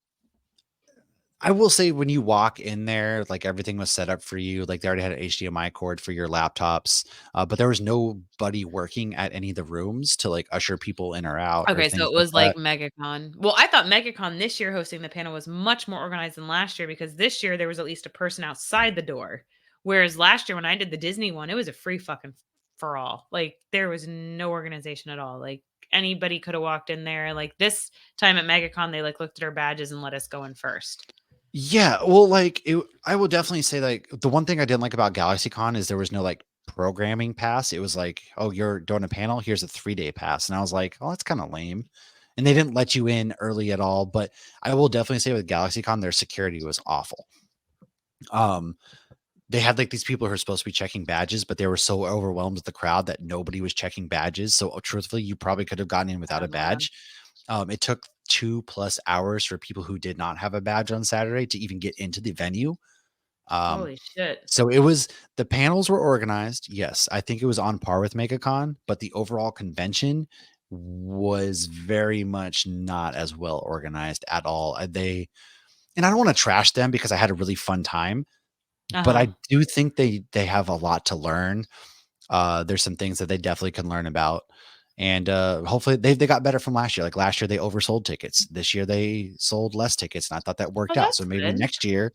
I will say when you walk in there, like everything was set up for you. Like they already had an HDMI cord for your laptops, but there was nobody working at any of the rooms to like usher people in or out or Okay, so things it like was like that. MegaCon. Well, I thought MegaCon this year hosting the panel was much more organized than last year because this year there was at least a person outside the door. Whereas last year when I did the Disney one, it was a free fucking for all. Like there was no organization at all. Like anybody could have walked in there. Like this time at MegaCon, they like looked at our badges and let us go in first. Yeah, well, I will definitely say like the one thing I didn't like about GalaxyCon is there was no like programming pass. It was like, oh, you're doing a panel. Here's a 3-day pass, and I was like, oh, that's kind of lame. And they didn't let you in early at all. But I will definitely say with GalaxyCon, their security was awful. Um, they had like these people who are supposed to be checking badges, but they were so overwhelmed with the crowd that nobody was checking badges. So truthfully, you probably could have gotten in without a badge. It took 2+ hours for people who did not have a badge on Saturday to even get into the venue. Um, Holy shit. so it was the panels were organized. Yes, I think it was on par with MegaCon, but the overall convention was very much not as well organized at all. They and I don't want to trash them because I had a really fun time, but Uh-huh. I do think they have a lot to learn. There's some things that they definitely can learn about. And hopefully they got better from last year. Like last year they oversold tickets. This year they sold less tickets, and I thought that worked Oh, out. So that's maybe good. next year,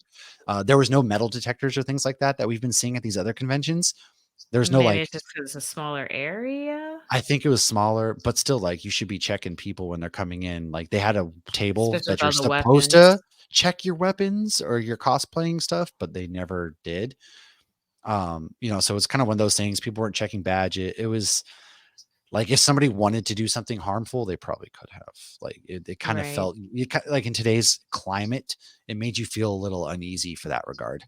there was no metal detectors or things like that that we've been seeing at these other conventions. There was no Maybe like, it's just 'cause it's a smaller area? I think it was smaller, but still, like, you should be checking people when they're coming in. Like, they had a table Especially with that you're all the supposed weapons. to check your weapons or your cosplaying stuff, but they never did. So it's kind of one of those things. People weren't checking badge. It was like if somebody wanted to do something harmful, they probably could have. Like it kind of Right. felt like in today's climate, it made you feel a little uneasy for that regard.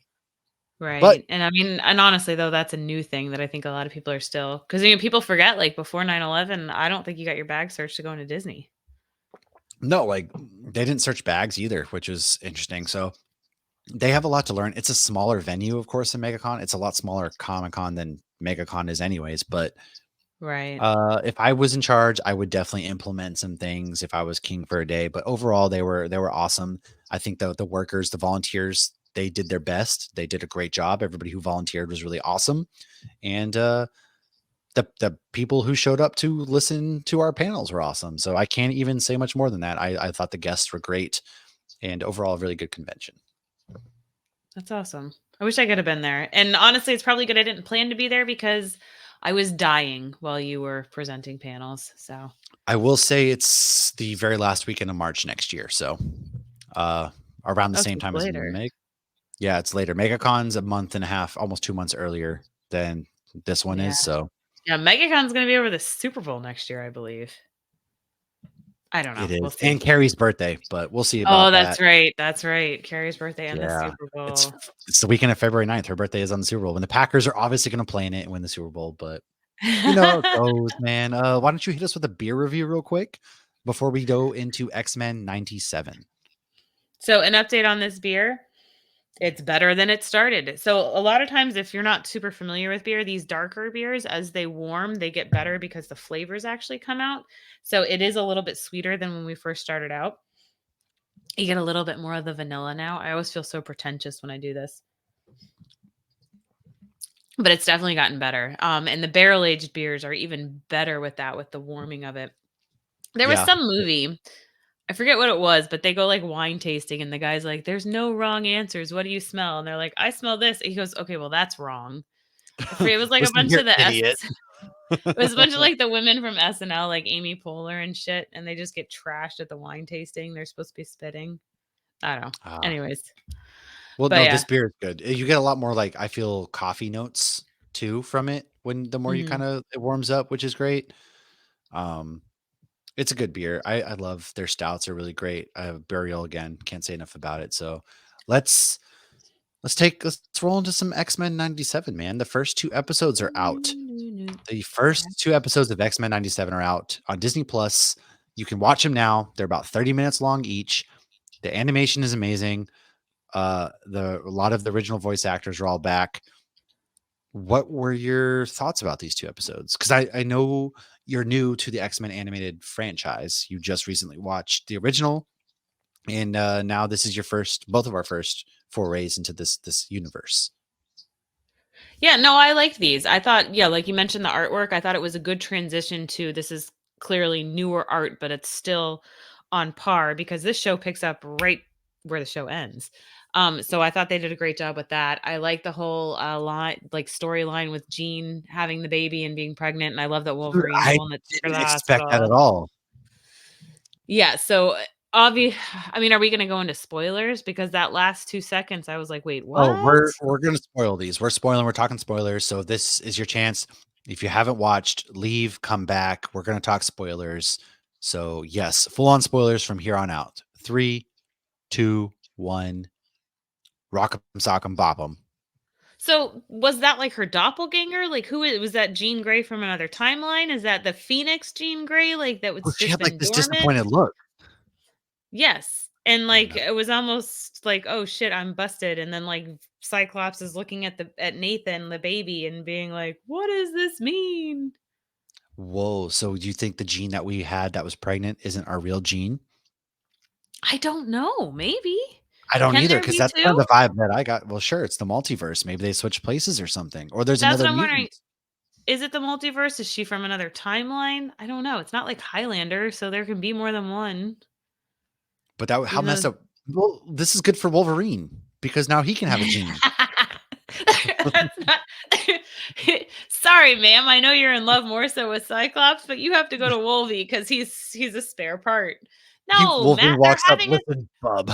But Right, and I mean and honestly, though, that's a new thing that I think a lot of people are still 'cause, people forget, like, before 9/11, I don't think you got your bag searched to go into Disney. no, like they didn't search bags either, which was interesting. So they have a lot to learn. It's a smaller venue, of course, than MegaCon. It's a lot smaller Comic Con than MegaCon is, anyways. But Right. if I was in charge, I would definitely implement some things if I was king for a day. But overall, they were awesome. I think the workers, the volunteers, they did their best. They did a great job. Everybody who volunteered was really awesome, and the people who showed up to listen to our panels were awesome. So I can't even say much more than that. I thought the guests were great, and overall, a really good convention. That's awesome. I wish I could have been there, and honestly, it's probably good I didn't plan to be there because I was dying while you were presenting panels, so I will say it's the very last weekend of March next year, so, uh, around the oh, so same it's time as later. Meg yeah, it's later. MegaCon's a month and a half, almost 2 months earlier than this one Yeah. is, so Yeah, MegaCon's gonna be over the Super Bowl next year, I believe. I don't know, it we'll is, see. and Carrie's birthday, but we'll see Oh, about that's that. right, that's right. Carrie's birthday and the Yeah, Super it's Bowl. it's the weekend of February 9th. Her birthday is on the Super Bowl, and the Packers are obviously gonna play in it and win the Super Bowl, but you know how it goes, man. Why don't you hit us with a beer review real quick before we go into X-Men 97? So, an update on this beer, it's better than it started. So, a lot of times, if you're not super familiar with beer, these darker beers, as they warm, they get better because the flavors actually come out. So, it is a little bit sweeter than when we first started out. You get a little bit more of the vanilla now. I always feel so pretentious when I do this, but it's definitely gotten better. And the barrel aged beers are even better with that, with the warming of it. There was Yeah. some movie, I forget what it was, but they go like wine tasting, and the guy's like, "There's no wrong answers. What do you smell?" And they're like, "I smell this." He goes, "Okay, well, that's wrong." I forget. It was like a Listen bunch here, of the S. idiot. It was a bunch of like the women from SNL, like Amy Poehler and shit, and they just get trashed at the wine tasting. They're supposed to be spitting. I don't know. Ah. Anyways, Well, but no, yeah. this beer is good. You get a lot more, like, I feel coffee notes too from it when the more you Mhm. kinda it warms up, which is great. Um, it's a good beer. I love their stouts are really great. Burial again, can't say enough about it. So let's let's roll into some X-Men 97, man. The first 2 episodes are out. The first 2 episodes of X-Men 97 are out on Disney Plus. You can watch them now. They're about 30 minutes long each. The animation is amazing. A lot of the original voice actors are all back. What were your thoughts about these 2 episodes? Because I know you're new to the X-Men animated franchise. You just recently watched the original, and, now this is your first both of our first forays into this universe. Yeah, no, I liked these. I thought, yeah, like you mentioned the artwork, I thought it was a good transition to this is clearly newer art, but it's still on par because this show picks up right where the show ends. So I thought they did a great job with that. I like the whole line, like storyline with Jean having the baby and being pregnant, and I love that Dude, Wolverine's the I one that took her to didn't the expect that at hospital. all. Yeah, so obvious. I mean, are we going to go into spoilers? Because that last 2 seconds, I was like, wait, Oh, what? we're gonna spoil these. We're talking spoilers, so this is your chance. If you haven't watched, leave, come back. We're gonna talk spoilers. So, yes, full on spoilers from here on out. 3, 2, 1, rock 'em, sock 'em, bop 'em. So, was that, like, her doppelganger? Like, was that Jean Grey from another timeline? Is that the Phoenix Jean Grey, like, that Oh, was she just had, like, been this dormant? disappointed look. Yes, and, like, No. it was almost like, "Oh, shit, I'm busted," and then, like, Cyclops is looking at Nathan, the baby, and being like, "What does this mean?" Whoa, so do you think the gene that we had that was pregnant isn't our real gene? I don't know, maybe. I don't Can either there because be that's kind of 2? the vibe that I got. Well, sure, it's the multiverse. Maybe they switch places or something, or there's That's another what I'm wondering. mutant. Is it the multiverse? Is she from another timeline? I don't know. It's not like Highlander, so there can be more than one. But that how Even though messed up. Well, this is good for Wolverine because now he can have a gene. That's not Sorry, ma'am, I know you're in love more so with Cyclops, but you have to go to Wolvie because he's a spare part. He No, Wolverine Matt, they're walks up, having a listen, bub.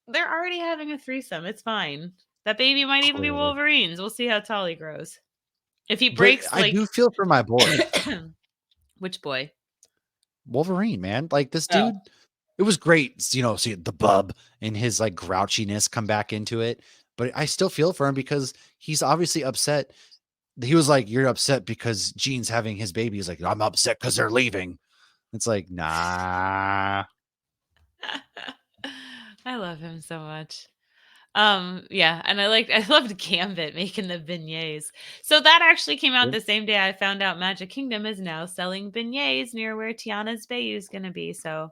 they're already having a threesome, it's fine. That baby might even be Clearly, Wolverine's, we'll see how tall he grows. If he but breaks, I do like feel for my boy which boy? Wolverine, man. Like this Oh. dude, it was great. See the bub and his like grouchiness come back into it. But I still feel for him because he's obviously upset. He was like, "You're upset because Jean's having his baby." He's like, "I'm upset because they're leaving." It's like, nah. I love him so much. Yeah, and I loved Gambit making the beignets. So that actually came out the same day I found out Magic Kingdom is now selling beignets near where Tiana's Bayou is gonna be. So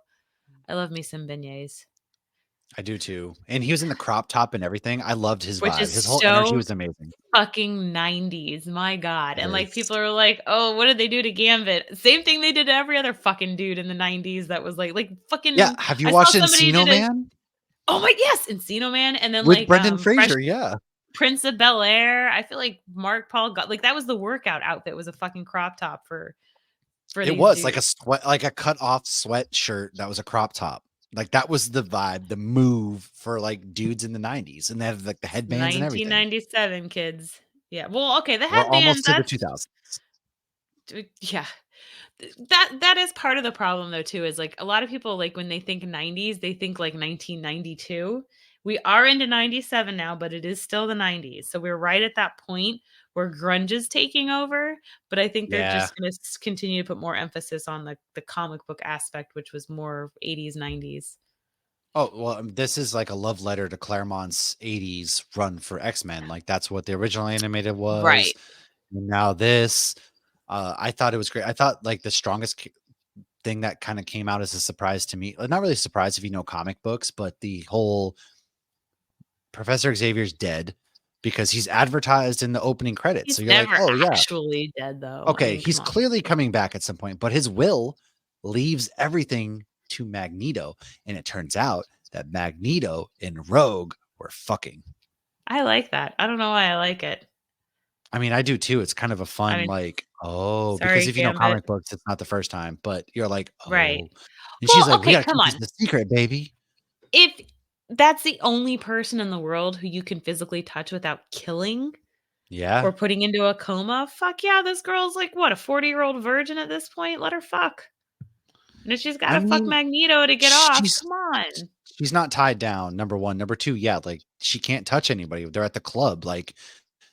I love me some beignets, I do too. And he was in the crop top and everything. I loved his which vibe. is His whole energy so was amazing. fucking 90s. My God. It And like is. people are like, oh, what did they do to Gambit? Same thing they did to every other fucking dude in the 90s that was like Yeah. fucking Have you I saw watched somebody Encino did a Man oh my yes, Encino Man, and then with like Brendan Fresh Fraser? Yeah. Prince of Bel-Air. I feel like Mark Paul got like that was the workout outfit was a fucking crop top for It these was like a dudes. sweat, like a cut off sweatshirt that was a crop top. Like that was the vibe, the move for like dudes in the 90s. And they have like the It's headbands and everything. 1997, kids. Yeah. Well, okay, the We're almost headbands, to the that's 2000s. yeah. That is part of the problem though too is like a lot of people like when they think 90s they think like 1992. We are into 97 now but it is still the 90s, so we're right at that point where grunge is taking over, but I think they're Yeah. just going to continue to put more emphasis on the comic book aspect which was more 80s 90s. Oh, well, this is like a love letter to Claremont's 80s run for X-Men. Like that's what the original animated was. Right. And now this, I thought it was great. I thought like the strongest thing that kind of came out as a surprise to me, not really a surprise if you know comic books, but the whole Professor Xavier's dead because he's advertised in the opening credits. He's So you're like, never oh yeah, actually dead though. I okay, mean, come he's on. clearly coming back at some point, but his will leaves everything to Magneto. And it turns out that Magneto and Rogue were fucking. I like that. I don't know why I like it. I mean, I do too. It's kind of a I fun, mean, like, oh, because sorry, if you know Gambit. comic books, it's not the first time, but you're like, Right. oh. And she's Well, like, we okay, got to come keep this on. a secret, baby. If that's the only person in the world who you can physically touch without killing Yeah. or putting into a coma, fuck yeah, this girl's like what, a 40-year-old virgin at this point? Let her fuck. And if she's I gotta fuck mean, Magneto to get off, she's come on. she's not tied down, number one. Number two, yeah, like she can't touch anybody. They're at the club. Like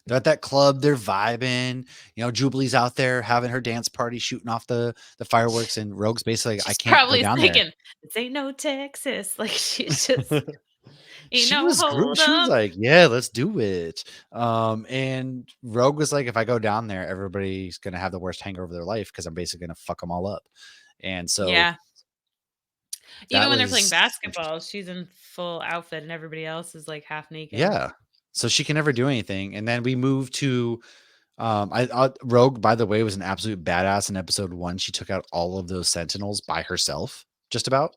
they're at that club, they're vibing. Jubilee's out there having her dance party, shooting off the fireworks, and Rogue's basically, I She's can't go probably down there. thinking, "This ain't no Texas." Like, she's just ain't She no was hold she was up. like, yeah, let's do it. And Rogue was like, if I go down there, everybody's gonna have the worst hangover of their life because I'm basically gonna fuck them all up. And so Yeah. Even that when they're playing was basketball, she's in full outfit and everybody else is, like, half naked. yeah. So she can never do anything. And then we move to I Rogue, by the way, was an absolute badass in episode 1. She took out all of those Sentinels by herself, just about.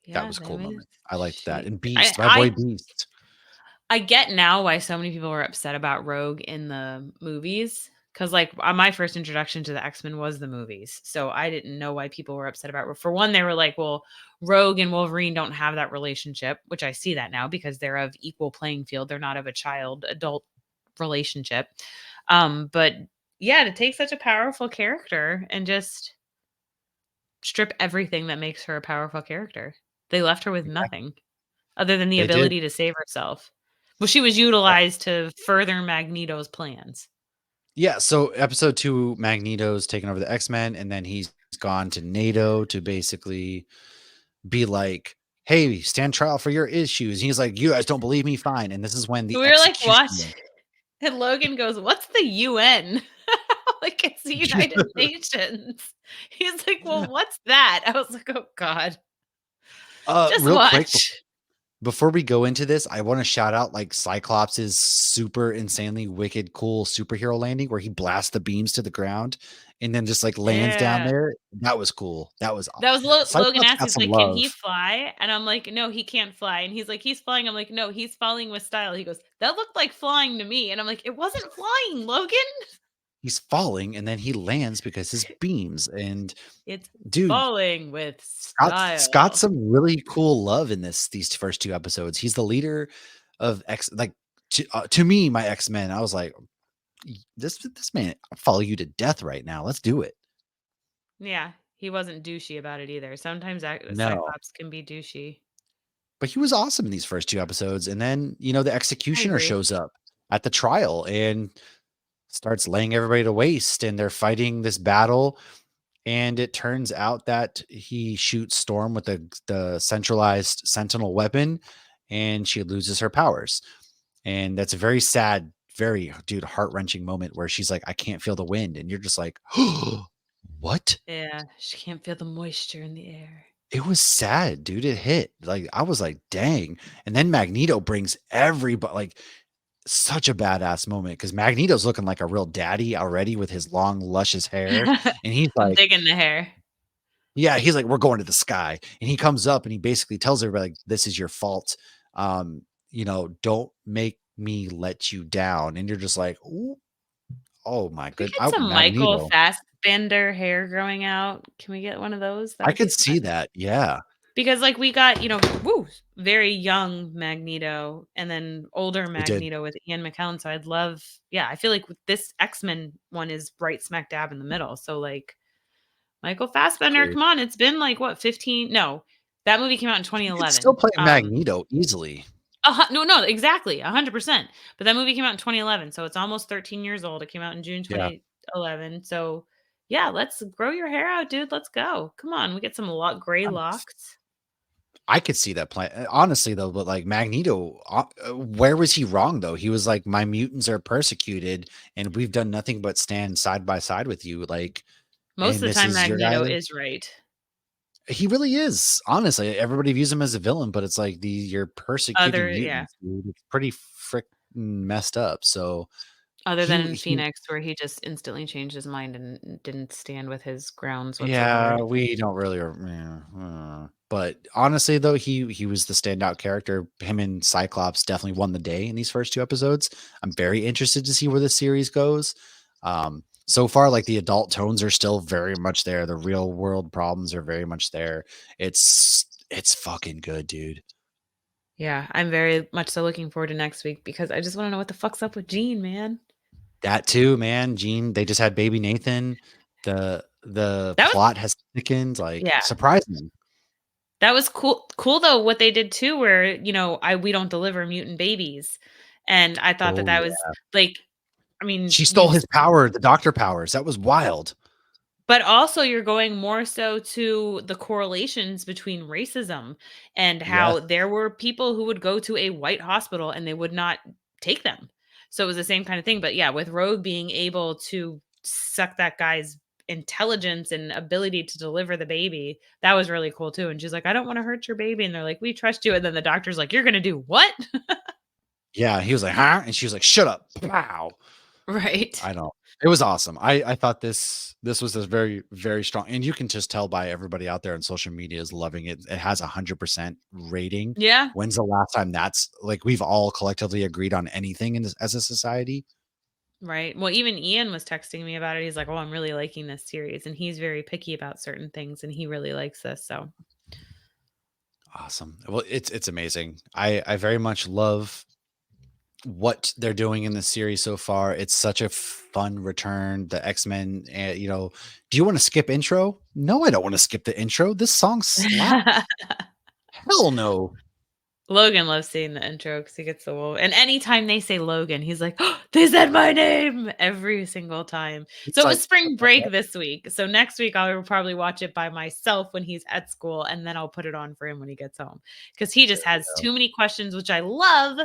That Yeah, was a I cool mean, moment. I liked that. she And I Beast, my boy I Beast. I get now why so many people were upset about Rogue in the movies, because like, my first introduction to the X-Men was the movies, so I didn't know why people were upset about Ro for one, they were like, "Well, Rogue and Wolverine don't have that relationship," which I see that now because they're of equal playing field, they're not of a child-adult relationship. But yeah, to take such a powerful character and just strip everything that makes her a powerful character. They left her with Yeah, nothing other than the they did. ability to save herself. Well, she was utilized to further Magneto's plans. Yeah, so episode 2, Magneto's taken over the X-Men, and then he's gone to NATO to basically be like, "Hey, stand trial for your issues." He's like, "You guys don't believe me? Fine." And this is when We the were like, executioner. "What?" And Logan goes, "What's the UN?" Like, "It's the United Nations." He's like, "Well, what's that?" I was like, "Oh god. Just Real quick, watch." before we go into this, I want to shout out like Cyclops' super insanely wicked cool superhero landing where he blasts the beams to the ground and then just like lands down Yeah. there. That was cool. That was That was Logan Cyclops asked, got he's some like, "Can he love. fly?" And I'm like, "No, he can't fly." And he's like, "He's flying." I'm like, "No, he's falling with style." He goes, "That looked like flying to me." And I'm like, "It wasn't flying, Logan. He's falling and then he lands because his beams and It's dude, falling with Scott's got style." some really cool love in these first 2 episodes. He's the leader of to me, my X-Men. I was like, this man, I'll follow you to death right now. Let's do it." Yeah, he wasn't douchey about it either. Sometimes No. Cyclops can be douchey. But he was awesome in these first 2 episodes, and then, the I executioner agree. shows up at the trial and starts laying everybody to waste, and they're fighting this battle, and it turns out that he shoots Storm with the centralized Sentinel weapon, and she loses her powers, and that's a very sad, very, dude, heart-wrenching moment where she's like, "I can't feel the wind," and you're just like, "What?" Yeah, she can't feel the moisture in the air. It was sad, dude, it hit, like, I was like, "Dang," and then Magneto brings everybody like, such a badass moment because Magneto's looking like a real daddy already with his long, luscious hair, and he's I'm like digging the hair. yeah, he's like, "We're going to the sky," and he comes up and he basically tells everybody, like, "This is your fault, don't make me let you down," and you're just like, "Ooh, oh my Can we good get some Michael Magneto." Fassbender hair growing out? Can we get one of those? That I would be could see fun. that, yeah, Because, like, we got, woo, very young Magneto and then older we did. Magneto with Ian McKellen, so I'd love yeah, I feel like with this X-Men one is right smack dab in the middle, so, like, Michael Fassbender, Agreed. come on, it's been, like, what, 15 no, that movie came out in He could still 2011. play Magneto easily. No, exactly, 100%, but that movie came out in 2011, so it's almost 13 years old, it came out in June Yeah. 2011, so, yeah, let's grow your hair out, dude, let's go. Come on, we get some gray locks. I could see that plan. Honestly, though, but like Magneto, where was he wrong though? He was like, "My mutants are persecuted, and we've done nothing but stand side by side with you." Like, Most and of the this time, is your guy. Magneto is right. He really is. Honestly, everybody views him as a villain, but it's like you're persecuting Yeah, mutants, dude. It's pretty frick messed up. So other than he in he Phoenix where he just instantly changed his mind and didn't stand with his grounds Yeah, whatsoever. we don't really yeah, but honestly though, he was the standout character. Him and Cyclops definitely won the day in these first 2 episodes. I'm very interested to see where the series goes. So far, like, the adult tones are still very much there. The real world problems are very much there. It's fucking good, dude. Yeah, I'm very much so looking forward to next week because I just wanna know what the fuck's up with Jean, man. That too, man. Gene, they just had baby Nathan. The That was plot has thickened, like, yeah, surprising. that was cool though, what they did too where, I we don't deliver mutant babies, and I thought that Oh, that was, yeah. like I mean, She stole you've his power, the doctor powers. That was wild. but also you're going more so to the correlations between racism and Yes. how there were people who would go to a white hospital and they would not take them. So it was the same kind of thing. But yeah, with Rogue being able to suck that guy's intelligence and ability to deliver the baby, that was really cool too. And she's like, I don't want to hurt your baby. And they're like, we trust you. And then the doctor's like, you're going to do what? Yeah, he was like, "Huh?" And she was like, "Shut up." Pow. Right. I know. It was awesome. I thought this was a very, very strong, and you can just tell by everybody out there on social media is loving it. It has 100% rating. Yeah. When's the last time that's like we've all collectively agreed on anything in this as a society? Right. Well, even Ian was texting me about it. He's like, "Oh, I'm really liking this series." And he's very picky about certain things and he really likes this. So, Awesome. Well, it's amazing. I very much love what they're doing in the series so far. It's such a fun return. The X-Men, do you want to skip intro? No, I don't want to skip the intro. This song slap. Hell no. Logan loves seeing the intro because he gets the wolf. And anytime they say Logan, he's like, oh, they said my name every single time. So It's it was like, spring break this week. So next week, I'll probably watch it by myself when he's at school. And then I'll put it on for him when he gets home because he just there we has go. too many questions, which I love,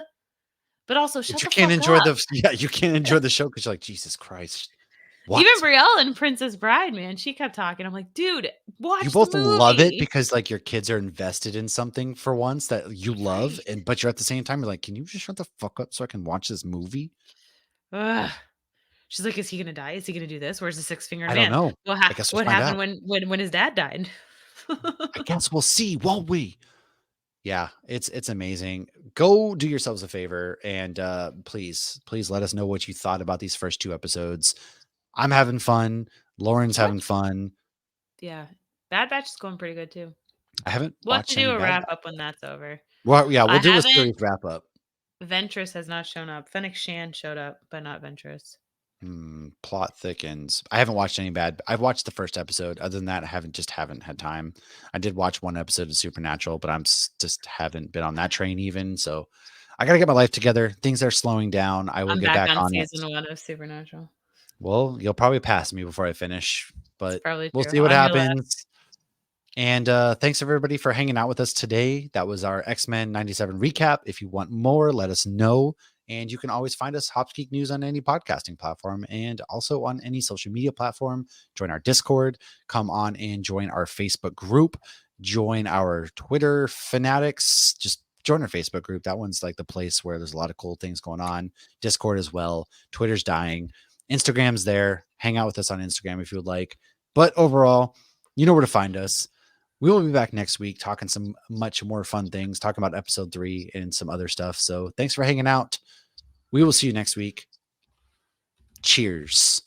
but also But shut you the can't fuck enjoy up. the yeah, you can't enjoy the show because you're like, Jesus Christ. Even What? Brielle and Princess Bride, man, she kept talking. I'm like, dude, You watch the both love it movie. because, like, your kids are invested in something for once that you love, Right. but you're at the same time, you're like, "Can you just shut the fuck up so I can watch this movie?" Ugh. She's like, "Is he gonna die? Is he gonna do this? Where's the six-fingered I don't man? know. I guess we'll What find happened out. when his dad died?" I guess we'll see, won't we? Yeah, it's amazing. Go do yourselves a favor and, please let us know what you thought about these first 2 episodes. I'm having fun. Lauren's having Watch fun. Yeah. Bad Batch is going pretty good too. I haven't We'll have to watched do any a Bad wrap Batch. up when that's over. Well, yeah, we'll I do a haven't series wrap up. Ventress has not shown up. Fennec Shan showed up, but not Ventress. Plot thickens. I haven't watched any bad. I've watched the first episode. Other than that, I haven't had time. I did watch one episode of Supernatural, but just haven't been on that train even. So I got to get my life together. Things are slowing down. I will I'm get back back on on it. season 1 of Supernatural. Well, you'll probably pass me before I finish, It's but probably we'll true. see what On your left. happens. And thanks everybody for hanging out with us today. That was our X-Men 97 recap. If you want more, let us know. And you can always find us Hops Geek News on any podcasting platform and also on any social media platform. Join our Discord. Come on and join our Facebook group. Join our Twitter fanatics. Just join our Facebook group. That one's like the place where there's a lot of cool things going on. Discord as well. Twitter's dying. Instagram's there. Hang out with us on Instagram if you would like. But overall, you know where to find us. We will be back next week talking some much more fun things, talking about episode 3 and some other stuff. So thanks for hanging out. We will see you next week. Cheers.